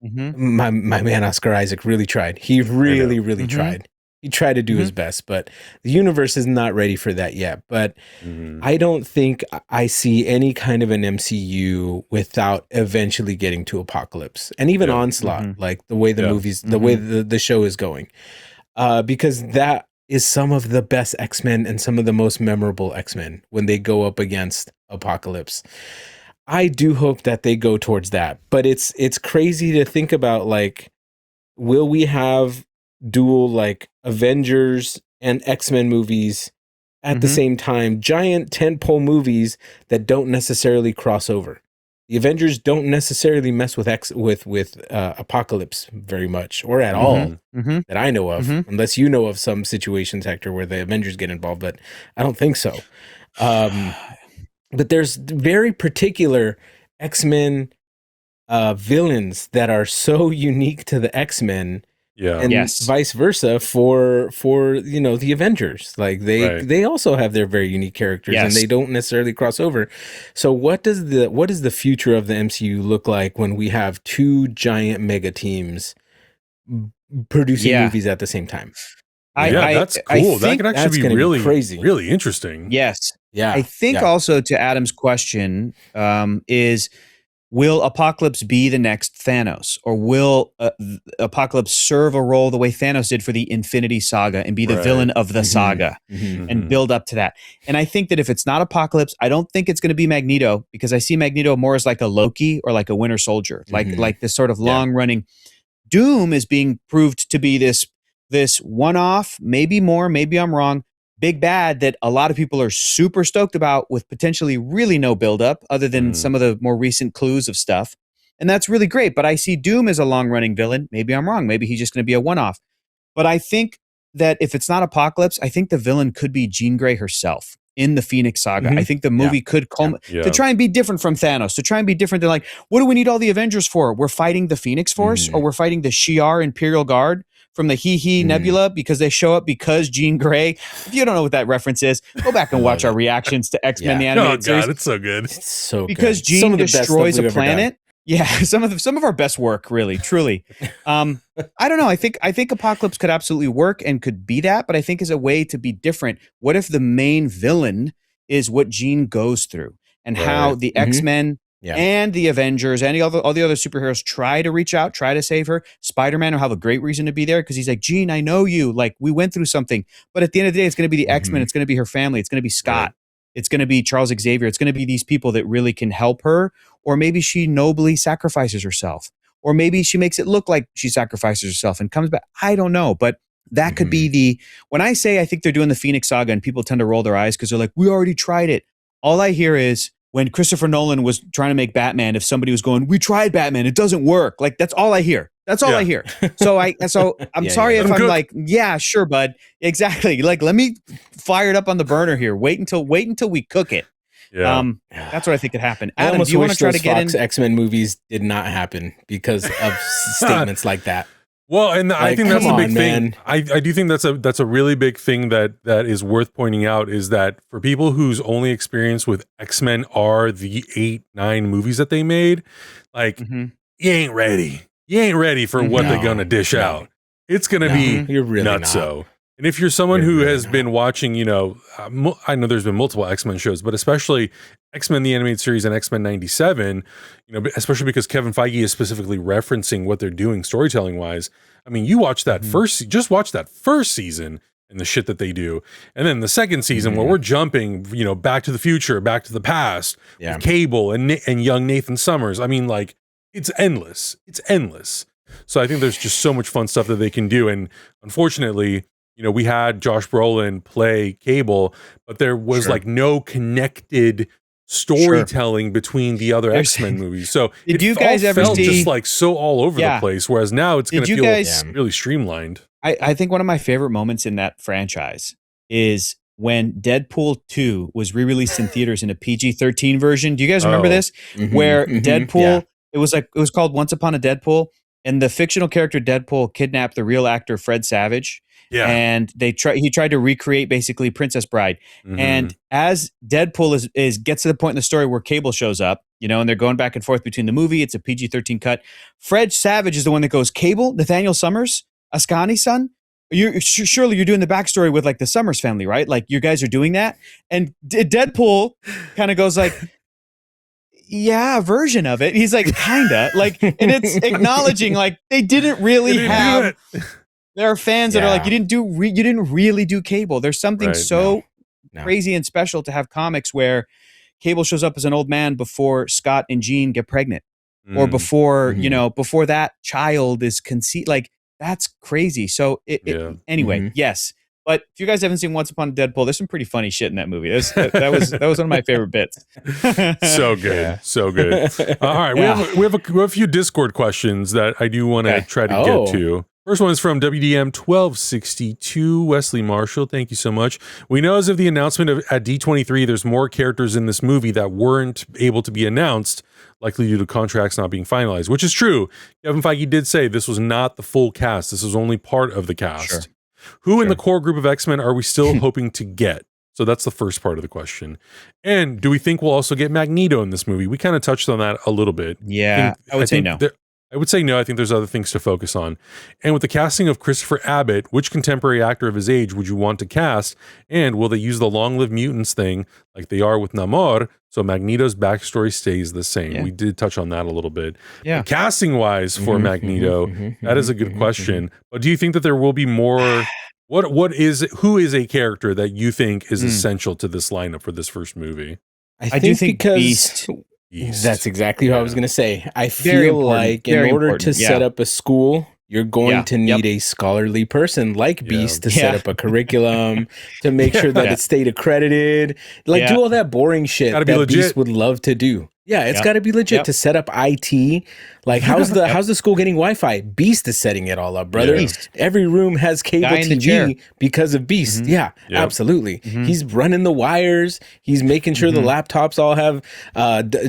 my man Oscar Isaac really tried. He really tried. He tried to do his best, but the universe is not ready for that yet. But I don't think I see any kind of an MCU without eventually getting to Apocalypse and even Onslaught, like the way the movies, the way the show is going, because that is some of the best X-Men and some of the most memorable X-Men when they go up against Apocalypse. I do hope that they go towards that, but it's crazy to think about, like, will we have dual like Avengers and X-Men movies at the same time, giant tentpole movies that don't necessarily cross over. The Avengers don't necessarily mess with Apocalypse very much or at all that I know of, unless you know of some situations, Hector, where the Avengers get involved, but I don't think so. But there's very particular X-Men villains that are so unique to the X-Men. And vice versa for the Avengers. Like they also have their very unique characters and they don't necessarily cross over. So what does the future of the MCU look like when we have two giant mega teams producing movies at the same time? That's cool. That could actually be really crazy, really interesting. Yes. Yeah. I think also to Adam's question is, will Apocalypse be the next Thanos, or will Apocalypse serve a role the way Thanos did for the Infinity Saga and be the villain of the saga and build up to that? And I think that if it's not Apocalypse, I don't think it's going to be Magneto, because I see Magneto more as like a Loki or like a Winter Soldier, like this sort of long running. Doom is being proved to be this one-off, maybe more, maybe I'm wrong, big bad that a lot of people are super stoked about with potentially really no buildup other than some of the more recent clues of stuff. And that's really great. But I see Doom as a long-running villain. Maybe I'm wrong. Maybe he's just going to be a one-off. But I think that if it's not Apocalypse, I think the villain could be Jean Grey herself in the Phoenix Saga. I think the movie could to try and be different from Thanos, to try and be different than like, what do we need all the Avengers for? We're fighting the Phoenix Force, or we're fighting the Shi'ar Imperial Guard from the He Nebula, because they show up because Jean Grey. If you don't know what that reference is, go back and watch our reactions to X-Men the animated series. It's so good. It's so because good. Jean destroys a planet. Yeah, some of our best work, really, truly. I don't know. I think Apocalypse could absolutely work and could be that, but I think as a way to be different, what if the main villain is what Jean goes through and how the X-Men and the Avengers and all the other superheroes try to reach out, try to save her. Spider-Man will have a great reason to be there because he's like, Jean, I know you. Like, we went through something. But at the end of the day, it's going to be the X-Men. It's going to be her family. It's going to be Scott. It's going to be Charles Xavier. It's going to be these people that really can help her. Or maybe she nobly sacrifices herself. Or maybe she makes it look like she sacrifices herself and comes back. I don't know. But that could be when I say I think they're doing the Phoenix Saga and people tend to roll their eyes because they're like, we already tried it. All I hear is, when Christopher Nolan was trying to make Batman, if somebody was going, we tried Batman, it doesn't work. Like, that's all I hear. That's all I hear. So I'm sorry if I'm like, yeah, sure, bud. Exactly. Like, let me fire it up on the burner here. Wait until we cook it. That's what I think could happen. Adam, I almost do you want to try to get in? X-Men movies did not happen because of statements like that. Well, and I think that's a big thing. I do think that's a really big thing that is worth pointing out, is that for people whose only experience with X-Men are the 8-9 movies that they made, like you ain't ready. You ain't ready for what they're gonna dish out. It's gonna be you're really nutso. And if you're someone who has been watching, I know there's been multiple X-Men shows, but especially X-Men the Animated Series and X-Men 97, especially because Kevin Feige is specifically referencing what they're doing storytelling-wise. I mean, you watch that just watch that first season and the shit that they do. And then the second season where we're jumping, back to the future, back to the past, with Cable and young Nathan Summers. I mean, like, it's endless. It's endless. So I think there's just so much fun stuff that they can do. And unfortunately, we had Josh Brolin play Cable, but there was like no connected storytelling between the other X-Men movies. So did you guys ever felt just like so all over the place, whereas now it's going to feel really streamlined. I think one of my favorite moments in that franchise is when Deadpool 2 was re-released in theaters in a PG-13 version. Do you guys remember this? Where Deadpool, it was called Once Upon a Deadpool, and the fictional character Deadpool kidnapped the real actor Fred Savage. Yeah. And he tried to recreate basically Princess Bride. And as Deadpool gets to the point in the story where Cable shows up, and they're going back and forth between the movie, it's a PG-13 cut. Fred Savage is the one that goes, Cable, Nathaniel Summers, Ascani's son? Surely you're doing the backstory with like the Summers family, right? Like you guys are doing that. And Deadpool kind of goes like, yeah, a version of it. He's like, kinda like, and it's acknowledging like they didn't really have. There are fans that are like, you didn't really do Cable. There's something crazy and special to have comics where Cable shows up as an old man before Scott and Jean get pregnant, or before before that child is conceived. Like that's crazy. So anyway, yes. But if you guys haven't seen Once Upon a Deadpool, there's some pretty funny shit in that movie. That was one of my favorite bits. So good, so good. All right, we have a few Discord questions that I do want to try to get to. First one is from WDM 1262, Wesley Marshall. Thank you so much. We know as of the announcement at D23, there's more characters in this movie that weren't able to be announced, likely due to contracts not being finalized, which is true. Kevin Feige did say this was not the full cast. This was only part of the cast. Who in the core group of X-Men are we still hoping to get? So that's the first part of the question. And do we think we'll also get Magneto in this movie? We kind of touched on that a little bit. Yeah, I would say no. I would say no. I think there's other things to focus on. And with the casting of Christopher Abbott, which contemporary actor of his age would you want to cast? And will they use the long-lived mutants thing like they are with Namor, so Magneto's backstory stays the same? Yeah. We did touch on that a little bit. Yeah. Casting-wise for Magneto, that is a good question. But do you think that there will be more? Who is a character that you think is essential to this lineup for this first movie? I do think Beast. That's exactly what I was going to say. I feel like in order to set up a school, you're going to need a scholarly person like Beast to set up a curriculum, to make sure that it stayed accredited, do all that boring shit that Beast would love to do. Yeah, it's got to be legit to set up IT. Like, how's the school getting Wi-Fi? Beast is setting it all up, brother. Beast. Every room has cable TV because of Beast. Yeah, absolutely. He's running the wires. He's making sure the laptops all have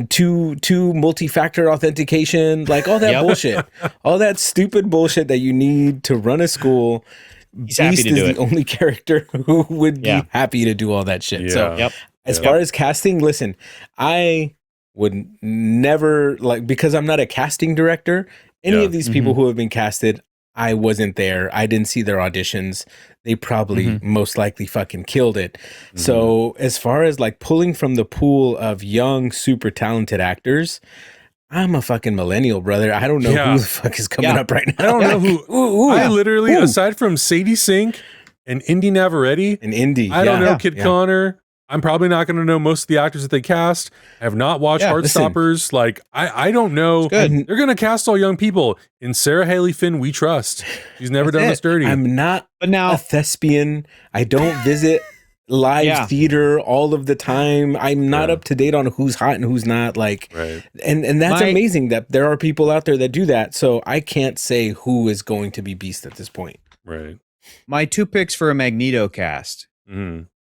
two multi-factor authentication. Like all that bullshit, all that stupid bullshit that you need to run a school. He's Beast happy to do is the only character who would be happy to do all that shit. Yeah. So, as far as casting, listen, I would never because I'm not a casting director. Any of these people who have been casted, I wasn't there. I didn't see their auditions. They probably most likely fucking killed it. So as far as pulling from the pool of young, super talented actors, I'm a fucking millennial, brother. I don't know who the fuck is coming up right now. I don't know who. I literally, aside from Sadie Sink and Inde Navarrete, I don't know Kid Connor. I'm probably not going to know most of the actors that they cast. I have not watched Heartstoppers. I don't know. They're going to cast all young people. In Sarah Haley Finn, we trust. She's never done this dirty. I'm not a thespian. I don't visit live theater all of the time. I'm not up to date on who's hot and who's not. And that's amazing that there are people out there that do that. So I can't say who is going to be Beast at this point. Right. My two picks for a Magneto cast.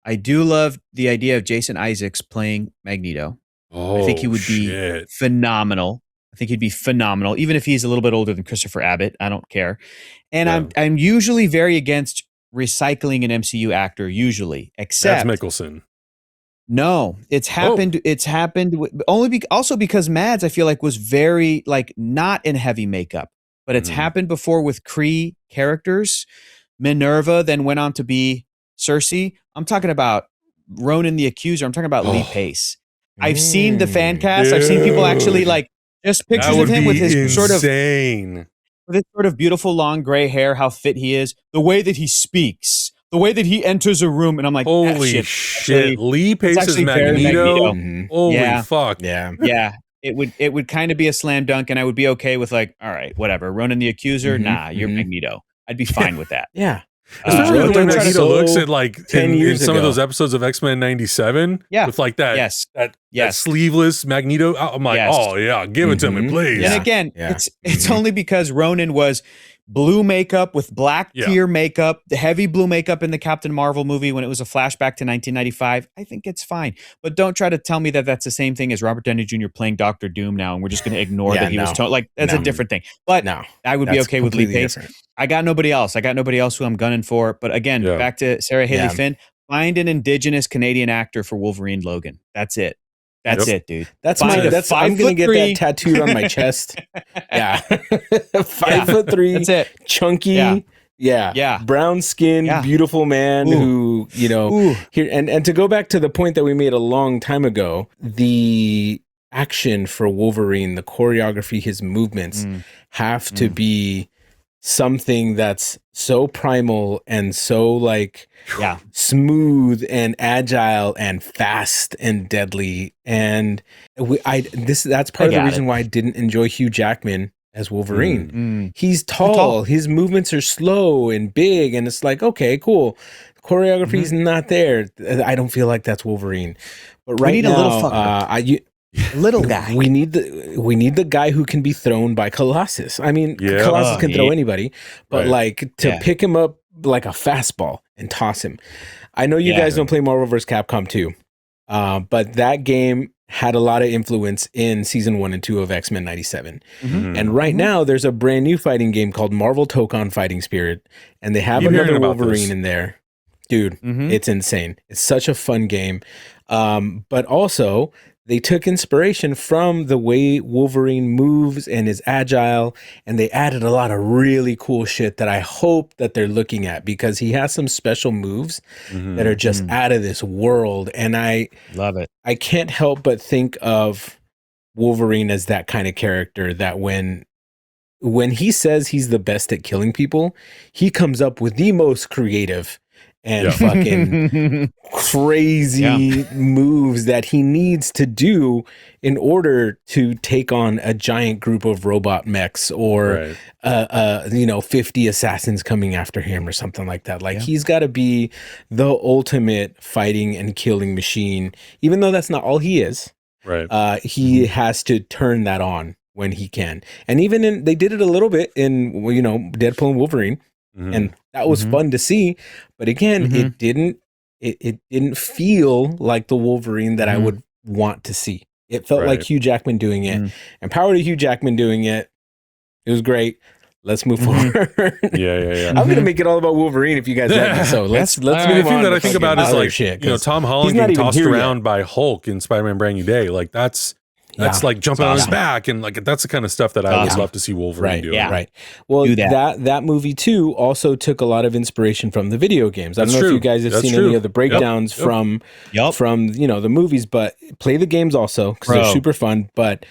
I do love the idea of Jason Isaacs playing Magneto. I think he would be phenomenal. I think he'd be phenomenal, even if he's a little bit older than Christopher Abbott. I don't care. And I'm usually very against recycling an MCU actor, usually, except Mads Mikkelsen. No, it's happened. It's happened also because Mads, I feel like, was very like not in heavy makeup, but it's happened before with Kree characters. Minerva then went on to be Cersei. I'm talking about Ronan the Accuser. I'm talking about Lee Pace. I've seen the fan cast. I've seen people actually like just pictures of him with his insane. With his sort of beautiful long gray hair, how fit he is, the way that he speaks, the way that he enters a room, and I'm like, holy shit! Lee Pace is Magneto. Holy fuck! Yeah. It would kind of be a slam dunk, and I would be okay with like, all right, whatever. Ronan the Accuser, nah, you're Magneto. I'd be fine with that. Yeah. Especially the way Magneto looks at like in some of those episodes of X-Men 97. Yeah. With like that, that sleeveless Magneto. I'm like, give it to me, please. And again, it's only because Ronan was blue makeup with black tier makeup, the heavy blue makeup in the Captain Marvel movie when it was a flashback to 1995. I think it's fine. But don't try to tell me that that's the same thing as Robert Downey Jr. playing Dr. Doom now, and we're just going to ignore that he was that's a different thing. But I would be okay with Lee Pace. Different. I got nobody else who I'm gunning for. But again, back to Sarah Haley Finn, find an indigenous Canadian actor for Wolverine Logan. That's it. That's it, dude. I'm gonna get that tattooed on my chest. Yeah. 5'3". That's it. Chunky. Yeah. Brown skin, beautiful man who, here and to go back to the point that we made a long time ago, the action for Wolverine, the choreography, his movements have to be something that's so primal and so like smooth and agile and fast and deadly. And that's part of the reason why I didn't enjoy Hugh Jackman as Wolverine. He's tall, his movements are slow and big, and it's like, okay, cool. Choreography is not there. I don't feel like that's Wolverine. But right now, a little fucker. Little guy. We need the guy who can be thrown by Colossus. I mean, Colossus can throw anybody, but to pick him up like a fastball and toss him. I know you guys don't play Marvel vs. Capcom 2, but that game had a lot of influence in season 1 and 2 of X-Men 97. And right now there's a brand new fighting game called Marvel Tokon Fighting Spirit, and they have another Wolverine in there. Dude, it's insane. It's such a fun game. But also they took inspiration from the way Wolverine moves and is agile, and they added a lot of really cool shit that I hope that they're looking at, because he has some special moves that are just out of this world. And I love it. I can't help but think of Wolverine as that kind of character that when he says he's the best at killing people, he comes up with the most creative and fucking crazy moves that he needs to do in order to take on a giant group of robot mechs or 50 assassins coming after him or something like that. Like he's got to be the ultimate fighting and killing machine, even though that's not all he is. Right. He has to turn that on when he can. And even they did it a little bit in, Deadpool and Wolverine. And that was fun to see, but again, it didn't feel like the Wolverine that I would want to see. It felt like Hugh Jackman doing it, and power to Hugh Jackman doing it. It was great. Let's move forward. I'm gonna make it all about Wolverine if you guys let me. So let's move on. The thing that I think about is like Tom Holland getting tossed around by Hulk in Spider-Man Brand New Day. Like that's like jumping on his back, and like that's the kind of stuff that I would love to see Wolverine do. Right. Well, that movie too also took a lot of inspiration from the video games. I don't know if you guys have seen any of the breakdowns from the movies, but play the games also because they're super fun. But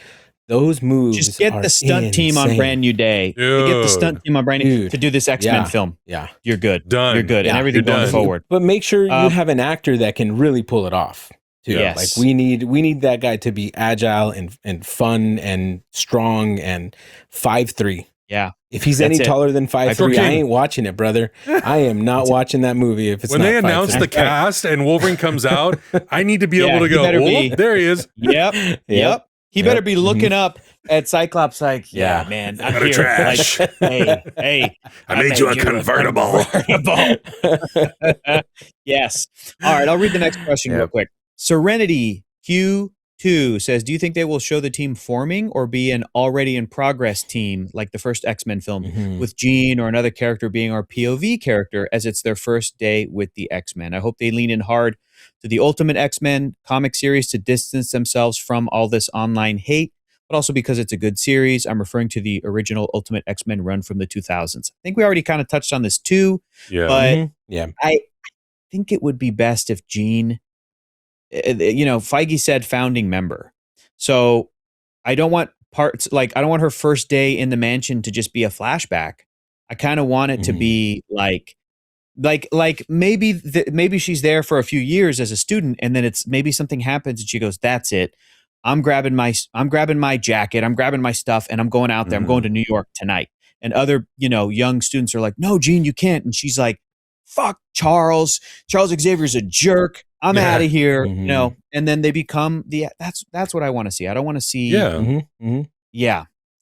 those moves, just get the stunt team on Brand New Day. Get the stunt team on Brand New to do this X-Men film. Yeah, you're good. Done. You're good, and everything going forward. But make sure you have an actor that can really pull it off. Yes. Like we need that guy to be agile and fun and strong and 5'3". Yeah. If he's any taller than 5'3", I ain't watching it, brother. I am not watching that movie if it's when not they announce the cast and Wolverine comes out, I need to be able to go, there he is. Yep. He better be looking up at Cyclops like, man, I'm here. Trash. Like, hey, I made you a convertible. Yes. All right, I'll read the next question real quick. Serenity Q2 says, do you think they will show the team forming or be an already in progress team like the first X-Men film with Jean or another character being our POV character as it's their first day with the X-Men? I hope they lean in hard to the Ultimate X-Men comic series to distance themselves from all this online hate, but also because it's a good series. I'm referring to the original Ultimate X-Men run from the 2000s. I think we already kind of touched on this too, but I think it would be best if Jean, Feige said founding member. So I don't want I don't want her first day in the mansion to just be a flashback. I kind of want it to be like maybe she's there for a few years as a student, and then it's maybe something happens and she goes, that's it. I'm grabbing my jacket, I'm grabbing my stuff, and I'm going out there. I'm going to New York tonight. And other, young students are like, no, Jean, you can't. And she's like, fuck Charles Xavier's a jerk. I'm out of here, and then they become that's what I want to see. I don't want to see.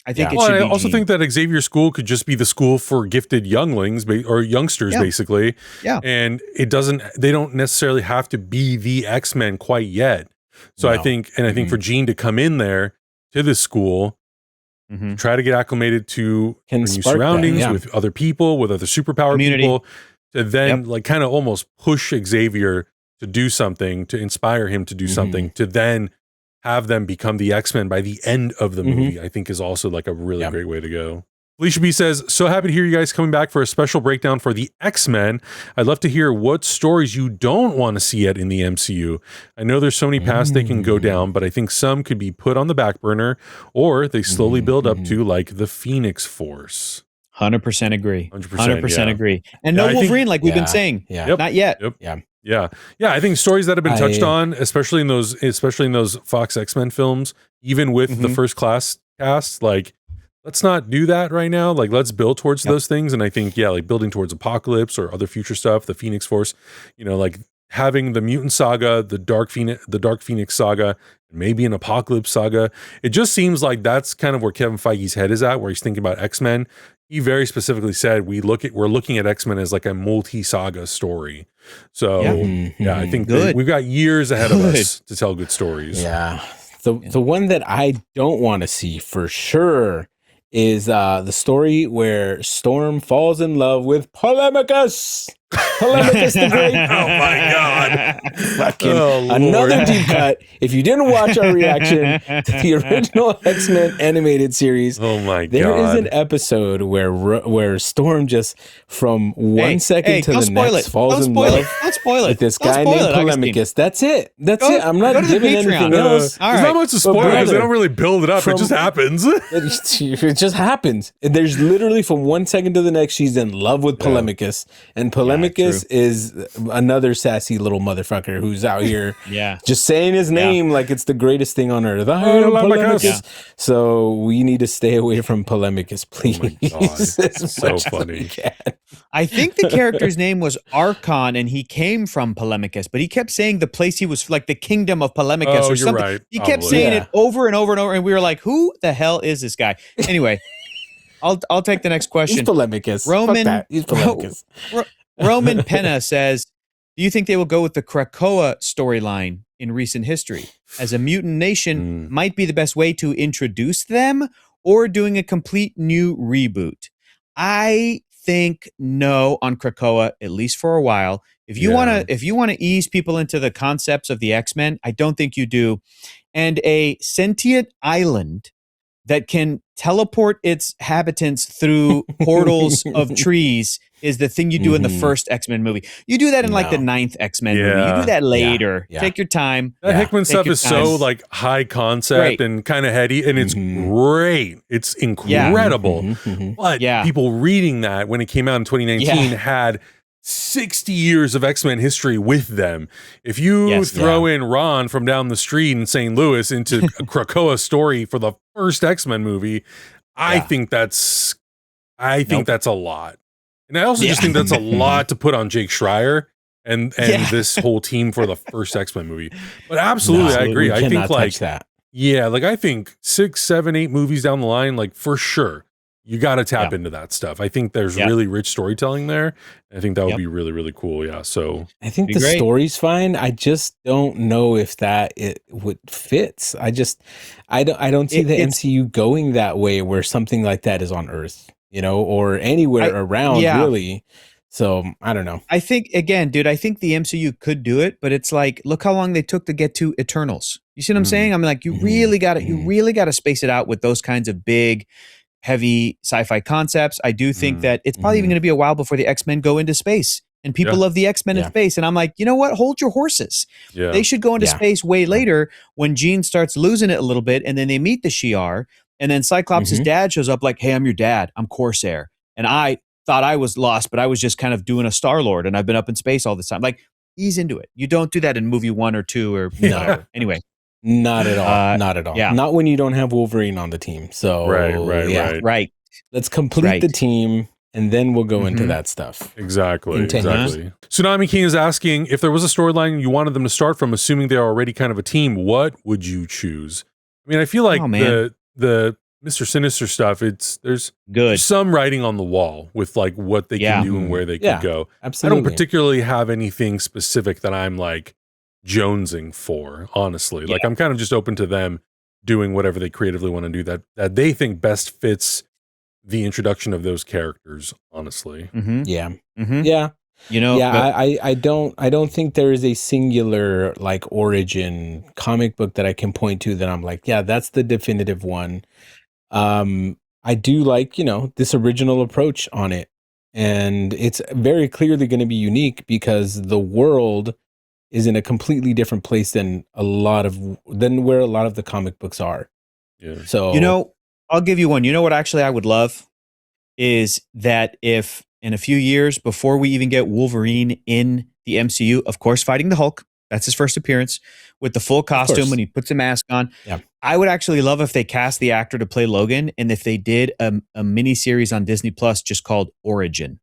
I think it should be. I also think that Xavier School could just be the school for gifted younglings or youngsters, basically. Yeah. And they don't necessarily have to be the X-Men quite yet. So I think for Jean to come in there to this school, try to get acclimated to new surroundings with other people, with other superpower people, to then kind of almost push Xavier to do something, to inspire him to do something, to then have them become the X-Men by the end of the movie, I think is also like a really great way to go. Felicia B says, so happy to hear you guys coming back for a special breakdown for the X-Men. I'd love to hear what stories you don't want to see yet in the MCU. I know there's so many paths they can go down, but I think some could be put on the back burner, or they slowly build up to like the Phoenix Force. 100% agree. 100% agree. And no Wolverine, like we've been saying. Not yet. Yeah. I think stories that have been touched on, especially in those Fox X-Men films, even with the first class cast, like, let's not do that right now. Like, let's build towards those things. And I think, like building towards Apocalypse or other future stuff, the Phoenix Force, like having the Mutant Saga, the Dark Phoenix Saga, maybe an Apocalypse Saga. It just seems like that's kind of where Kevin Feige's head is at, where he's thinking about X-Men. He very specifically said we're looking at X-Men as like a multi-saga story. So I think we've got years ahead of us to tell good stories. Yeah. The one that I don't want to see for sure is the story where Storm falls in love with Polemicus. Polemicus the Great. Oh my God. Another deep cut. If you didn't watch our reaction to the original X-Men animated series, there is an episode where Storm just from one second to the next falls in love with this guy named Polemicus. That's it. I'm not giving anything else. There's not much to spoil. They don't really build it up. It just happens. It just happens. And there's literally from 1 second to the next, she's in love with Polemicus. And Polemicus is another sassy little motherfucker who's out here just saying his name like it's the greatest thing on earth. Polemicus. So we need to stay away from Polemicus, please. It's so funny. I think the character's name was Archon and he came from Polemicus, but he kept saying the place he was like the kingdom of Polemicus or something. Right. He kept saying it over and over and over, and we were like, who the hell is this guy? Anyway, I'll take the next question. He's Polemicus. He's Polemicus. Roman Penna says, do you think they will go with the Krakoa storyline in recent history? As a mutant nation might be the best way to introduce them, or doing a complete new reboot? I think no on Krakoa, at least for a while. If you want to ease people into the concepts of the X-Men, I don't think you do. And a sentient island that can teleport its habitants through portals of trees is the thing you do in the first X-Men movie. You do that in like the 9th X-Men movie. You do that later. Take your time. That Hickman stuff is so like high concept and kind of heady, and it's great. It's incredible. But people reading that when it came out in 2019 had 60 years of X-Men history with them. If you throw in Ron from down the street in St. Louis into a Krakoa story for the first X-Men movie, I think that's a lot. And I also just think that's a lot to put on Jake Schreier and this whole team for the first X-Men movie. But absolutely, I agree. I think like Yeah, like I think 6, 7, 8 movies down the line, like for sure, you got to tap into that stuff. I think there's really rich storytelling there. I think that would be really, really cool. Yeah. So I think the story's fine. I just don't know if it would fits. I don't see the MCU going that way where something like that is on Earth, or anywhere around really. So I don't know. I think again, dude, I think the MCU could do it, but it's like, look how long they took to get to Eternals. You see what I'm saying? I'm like, you really got to space it out with those kinds of big, heavy sci-fi concepts. I do think that it's probably even going to be a while before the X-Men go into space, and people love the X-Men in space. And I'm like, you know what? Hold your horses. Yeah. They should go into space way later when Jean starts losing it a little bit, and then they meet the Shi'ar, and then Cyclops' dad shows up like, hey, I'm your dad. I'm Corsair. And I thought I was lost, but I was just kind of doing a Star-Lord, and I've been up in space all this time. Like, ease into it. You don't do that in movie 1 or 2 or whatever. Anyway. Not at all. Not at all. Yeah. Not when you don't have Wolverine on the team. So right. Let's complete the team, and then we'll go into that stuff. Exactly. Tsunami King is asking, if there was a storyline you wanted them to start from, assuming they're already kind of a team, what would you choose? I mean, I feel like the Mister Sinister stuff, there's some writing on the wall with like what they can do and where they could go. Absolutely. I don't particularly have anything specific that I'm like jonesing for, honestly. Like I'm kind of just open to them doing whatever they creatively want to do that they think best fits the introduction of those characters, honestly. Yeah. I don't think there is a singular like origin comic book that I can point to that I'm like, yeah, that's the definitive one. I do like, this original approach on it, and it's very clearly going to be unique because the world is in a completely different place than where a lot of the comic books are. Yeah. So, I'll give you one. You know what actually I would love is that if in a few years before we even get Wolverine in the MCU, of course, fighting the Hulk, that's his first appearance with the full costume when he puts a mask on. Yeah. I would actually love if they cast the actor to play Logan, and if they did a mini series on Disney Plus just called Origin.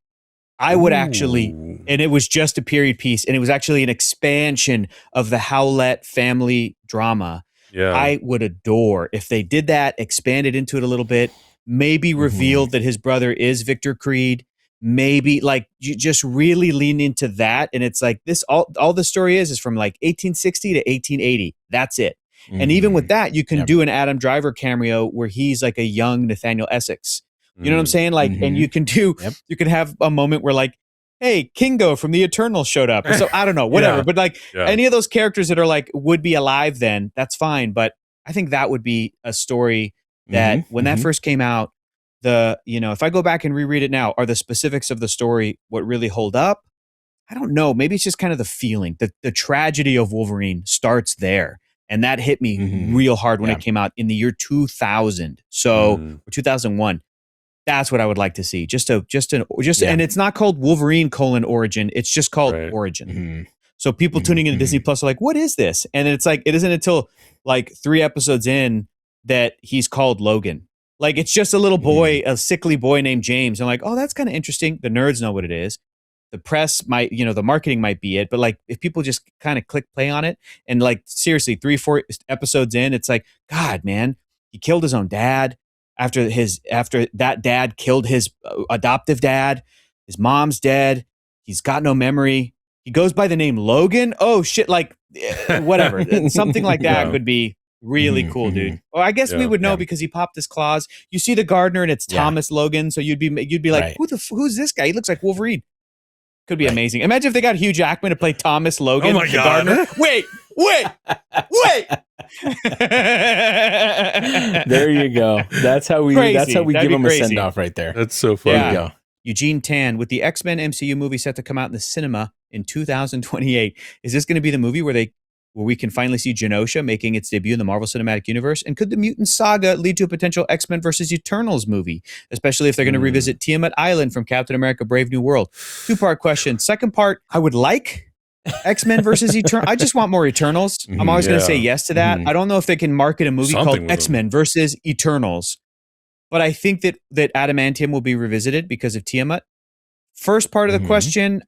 I would actually, and it was just a period piece, and it was actually an expansion of the Howlett family drama. Yeah. I would adore if they did that, expanded into it a little bit, maybe revealed that his brother is Victor Creed. Maybe like you just really lean into that. And it's like this, all the story is from like 1860 to 1880. That's it. And even with that, you can do an Adam Driver cameo where he's like a young Nathaniel Essex. You know what I'm saying? Like, and you can you can have a moment where like, hey, Kingo from the Eternals showed up. So I don't know, whatever. But like any of those characters that are like, would be alive then, that's fine. But I think that would be a story that when that first came out, if I go back and reread it now, are the specifics of the story what really hold up? I don't know. Maybe it's just kind of the feeling. The tragedy of Wolverine starts there. And that hit me real hard when it came out in the year 2000. So, or 2001. That's what I would like to see. And it's not called Wolverine : Origin. It's just called Origin. So people tuning into Disney Plus are like, what is this? And it's like, it isn't until like 3 episodes in that he's called Logan. Like, it's just a little boy, a sickly boy named James. I'm like, oh, that's kind of interesting. The nerds know what it is. The press might, the marketing might be it. But like, if people just kind of click play on it and like, seriously, 3-4 episodes in, it's like, God, man, he killed his own dad after that dad killed his adoptive dad. His mom's dead. He's got no memory. He goes by the name Logan. Oh shit. Like whatever. Something like that could be really cool, dude. Well, I guess we would know because he popped his claws. You see the gardener and it's Thomas Logan. So you'd be like, who's this guy? He looks like Wolverine. Could be amazing. Imagine if they got Hugh Jackman to play Thomas Logan. Oh my God. Gardener. Wait. There you go. That's how we give him a send off right there. That's so funny. There you go. Eugene Tan, with the X-Men MCU movie set to come out in the cinema in 2028, is this going to be the movie where we can finally see Genosha making its debut in the Marvel Cinematic Universe? And could the Mutant Saga lead to a potential X-Men versus Eternals movie, especially if they're going to revisit Tiamat Island from Captain America: Brave New World? 2-part question. Second part, I would like X-Men versus Eternals. I just want more Eternals. I'm always going to say yes to that. I don't know if they can market a movie called X-Men versus Eternals, but I think that Adamantium will be revisited because of Tiamat. First part of the question,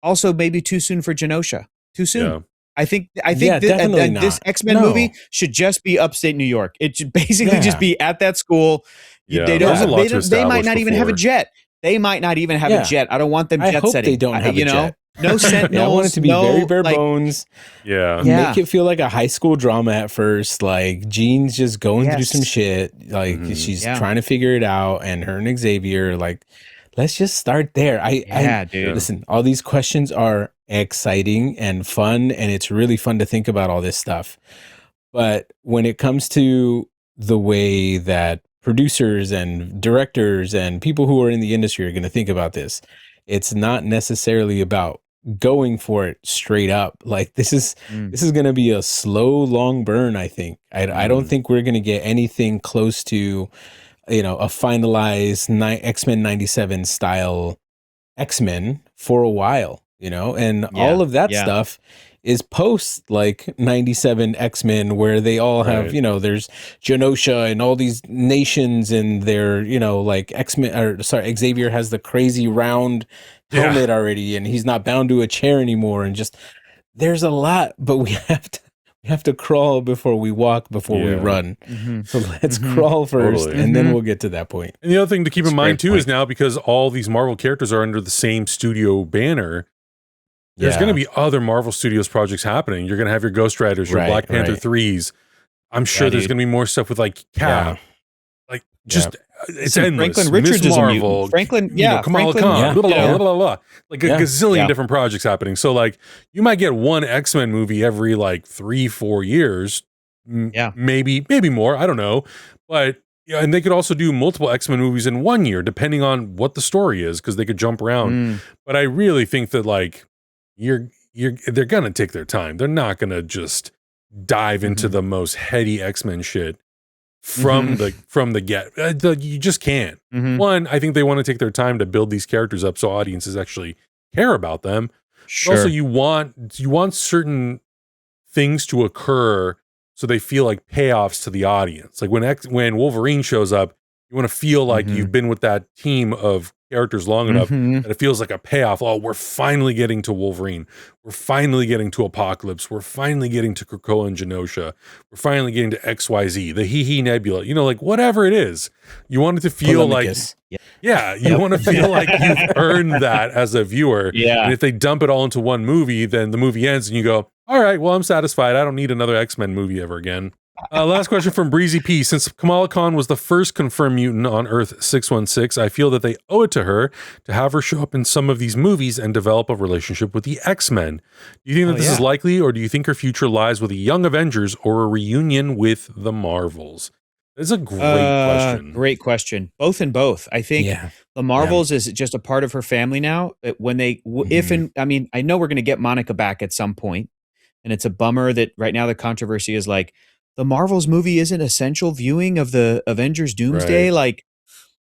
also maybe too soon for Genosha. Too soon. I think this X-Men movie should just be upstate New York. It should basically just be at that school. Yeah, they might not even have a jet. They might not even have a jet. I don't want them jet setting. I hope they don't have a jet. No sentinels. I want it to be very bare bones. Yeah. Make it feel like a high school drama at first. Like Jean's just going through some shit. Like she's trying to figure it out, and her and Xavier, like, let's just start there. Dude. Listen, all these questions are exciting and fun, and it's really fun to think about all this stuff. But when it comes to the way that producers and directors and people who are in the industry are going to think about this, it's not necessarily about going for it straight up. Like this is going to be a slow, long burn. I think. I don't think we're going to get anything close to, a finalized X-Men 97 style X-Men for a while. And all of that stuff is post like 97 X-Men, where they all have, there's Genosha and all these nations, and they're, like Xavier has the crazy round helmet already, and he's not bound to a chair anymore, and just there's a lot, but we have to crawl before we walk, before we run. So let's crawl first, and then we'll get to that point. And the other thing to keep in mind too is now, because all these Marvel characters are under the same studio banner, there's going to be other Marvel Studios projects happening. You're going to have your Ghost Riders, your Black Panther 3s. I'm sure there's going to be more stuff with like Cap. Like it's endless. Franklin Richards Miss Marvel, is a mutant. Franklin, Kamala Khan, like a gazillion different projects happening. So like you might get one X-Men movie every like 3-4 years. Maybe more. I don't know. But and they could also do multiple X-Men movies in 1 year, depending on what the story is, because they could jump around. But I really think that like they're gonna take their time. They're not gonna just dive into the most heady X-Men shit from the get. You just can't. One, I think they want to take their time to build these characters up so audiences actually care about them. But also, you want certain things to occur so they feel like payoffs to the audience. Like when Wolverine shows up, you want to feel like you've been with that team of characters long enough that it feels like a payoff. Oh, we're finally getting to Wolverine. We're finally getting to Apocalypse. We're finally getting to Krakoa and Genosha. We're finally getting to XYZ, the He Nebula. Like whatever it is, you want it to feel like, you want to feel like you've earned that as a viewer. And if they dump it all into one movie, then the movie ends and you go, all right, well, I'm satisfied. I don't need another X-Men movie ever again. Last question from Breezy P. Since Kamala Khan was the first confirmed mutant on Earth 616, I feel that they owe it to her to have her show up in some of these movies and develop a relationship with the X-Men. Do you think that this is likely, or do you think her future lies with a young Avengers or a reunion with the Marvels? That's a great question. Great question. Both and both. I think the Marvels is just a part of her family now. When they, I know we're going to get Monica back at some point, and it's a bummer that right now the controversy is like, the Marvels movie isn't essential viewing of the Avengers Doomsday. Right. Like,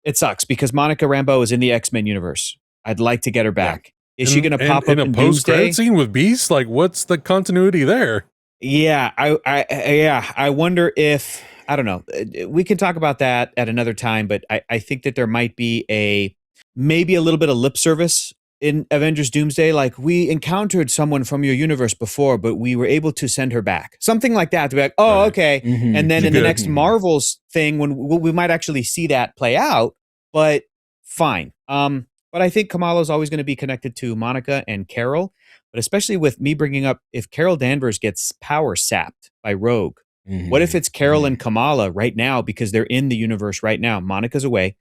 it sucks because Monica Rambeau is in the X-Men universe. I'd like to get her back. Is she going to pop up in a post-credit scene with Beast? Like, what's the continuity there? Yeah, I wonder if, I don't know. We can talk about that at another time, but I think that there might be maybe a little bit of lip service in Avengers Doomsday, like, we encountered someone from your universe before, but we were able to send her back. Something like that to be like, oh, okay. And then in the next Marvels thing, when we might actually see that play out, but fine. But I think Kamala's always going to be connected to Monica and Carol, but especially with me bringing up, if Carol Danvers gets power sapped by Rogue, what if it's Carol and Kamala right now, because they're in the universe right now? Monica's away,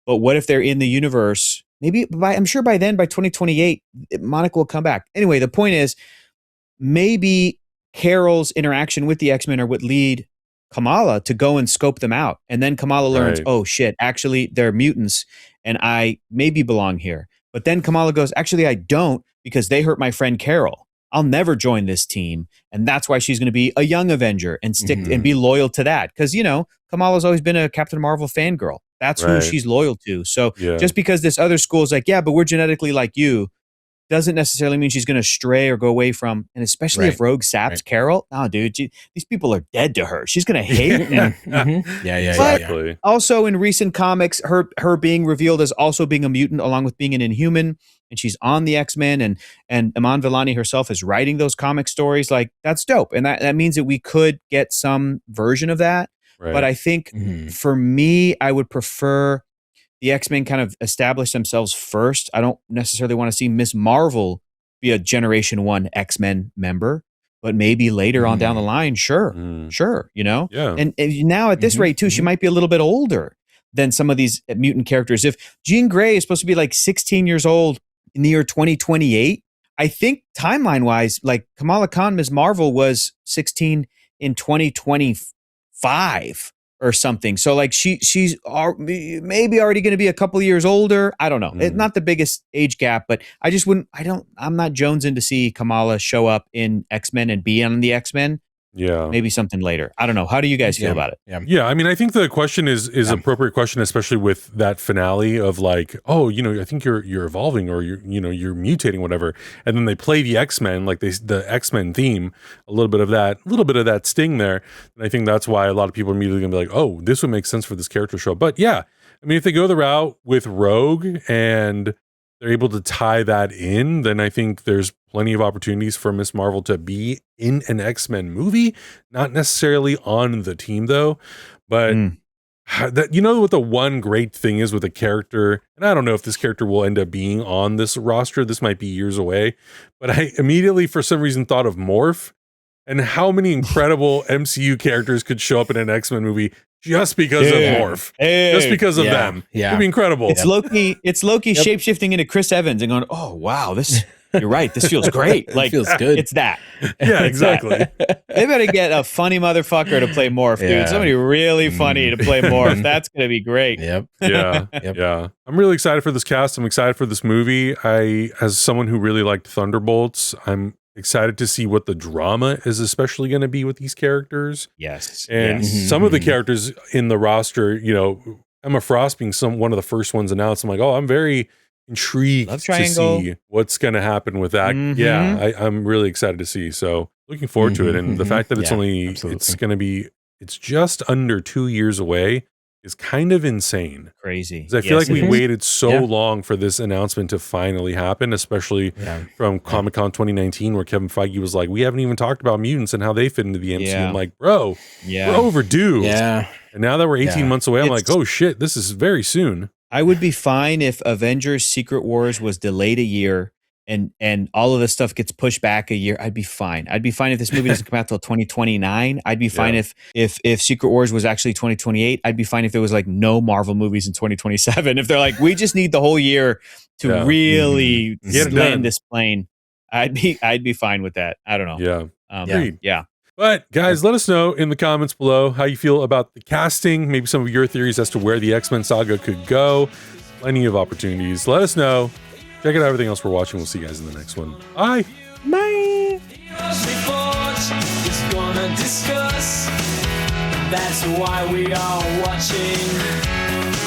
but what if they're in the universe? Maybe I'm sure by then, by 2028, Monica will come back. Anyway, the point is, maybe Carol's interaction with the X-Men are what lead Kamala to go and scope them out. And then Kamala learns, oh shit, actually they're mutants and I maybe belong here. But then Kamala goes, actually I don't, because they hurt my friend Carol. I'll never join this team. And that's why she's going to be a young Avenger and stick and be loyal to that. Because, Kamala's always been a Captain Marvel fangirl. That's who she's loyal to. So just because this other school is like, yeah, but we're genetically like you, doesn't necessarily mean she's going to stray or go away from, and especially if Rogue saps Carol. No, dude, these people are dead to her. She's going to hate them. Yeah, exactly. Also, in recent comics, her being revealed as also being a mutant, along with being an Inhuman, and she's on the X-Men, and Iman Vellani herself is writing those comic stories. Like, that's dope, and that means that we could get some version of that. Right. But I think for me, I would prefer the X-Men kind of establish themselves first. I don't necessarily want to see Ms. Marvel be a Generation 1 X-Men member, but maybe later on down the line, sure, you know? Yeah. And now at this rate, too, she might be a little bit older than some of these mutant characters. If Jean Grey is supposed to be like 16 years old in the year 2028, I think timeline-wise, like Kamala Khan, Ms. Marvel, was 16 in 2025. Or something. So like she's maybe already going to be a couple years older. I don't know. It's not the biggest age gap, but I just wouldn't. I'm not jonesing to see Kamala show up in X-Men and be on the X-Men. Yeah, maybe something later. I don't know. How do you guys feel about it? Yeah. I mean, I think the question is an appropriate question, especially with that finale of like, oh, you know, I think you're evolving or you're mutating, whatever. And then they play the X-Men, like the X-Men theme, a little bit of that sting there. And I think that's why a lot of people are immediately gonna be like, oh, this would make sense for this character show. But yeah, I mean, if they go the route with Rogue and they're able to tie that in, then I think there's plenty of opportunities for Ms. Marvel to be in an X-Men movie, not necessarily on the team though. But that, you know what the one great thing is with a character, and I don't know if this character will end up being on this roster, this might be years away, but I immediately for some reason thought of Morph and how many incredible MCU characters could show up in an X-Men movie just because of Morph, just because of them. It'd be incredible. It's Loki shapeshifting into Chris Evans and going, oh wow, you're right, this feels great. Like, feels good. It's that. Yeah, exactly. They better get a funny motherfucker to play Morph, dude. Somebody really funny to play Morph. That's gonna be great. Yeah. I'm really excited for this cast. I'm excited for this movie. As someone who really liked Thunderbolts, I'm excited to see what the drama is especially going to be with these characters. Yes. And some of the characters in the roster, you know, Emma Frost being one of the first ones announced. I'm like, oh, I'm very intrigued to see what's going to happen with that. Yeah, I'm really excited to see. So looking forward to it. And the fact that it's just under 2 years away is kind of insane. Crazy. I feel like we waited so long for this announcement to finally happen, especially from Comic-Con 2019, where Kevin Feige was like, we haven't even talked about mutants and how they fit into the MCU. I'm like, bro, we're overdue. Yeah. And now that we're 18 months away, I'm like, oh shit, this is very soon. I would be fine if Avengers Secret Wars was delayed a year and all of this stuff gets pushed back a year. I'd be fine. I'd be fine if this movie doesn't come out till 2029. I'd be fine if Secret Wars was actually 2028. I'd be fine if there was like no Marvel movies in 2027. If they're like, we just need the whole year to really land this plane, I'd be fine with that. I don't know. Yeah. But guys, let us know in the comments below how you feel about the casting, maybe some of your theories as to where the X-Men saga could go. Plenty of opportunities. Let us know. Check out everything else we're watching. We'll see you guys in the next one. Bye. Bye. That's why we are watching.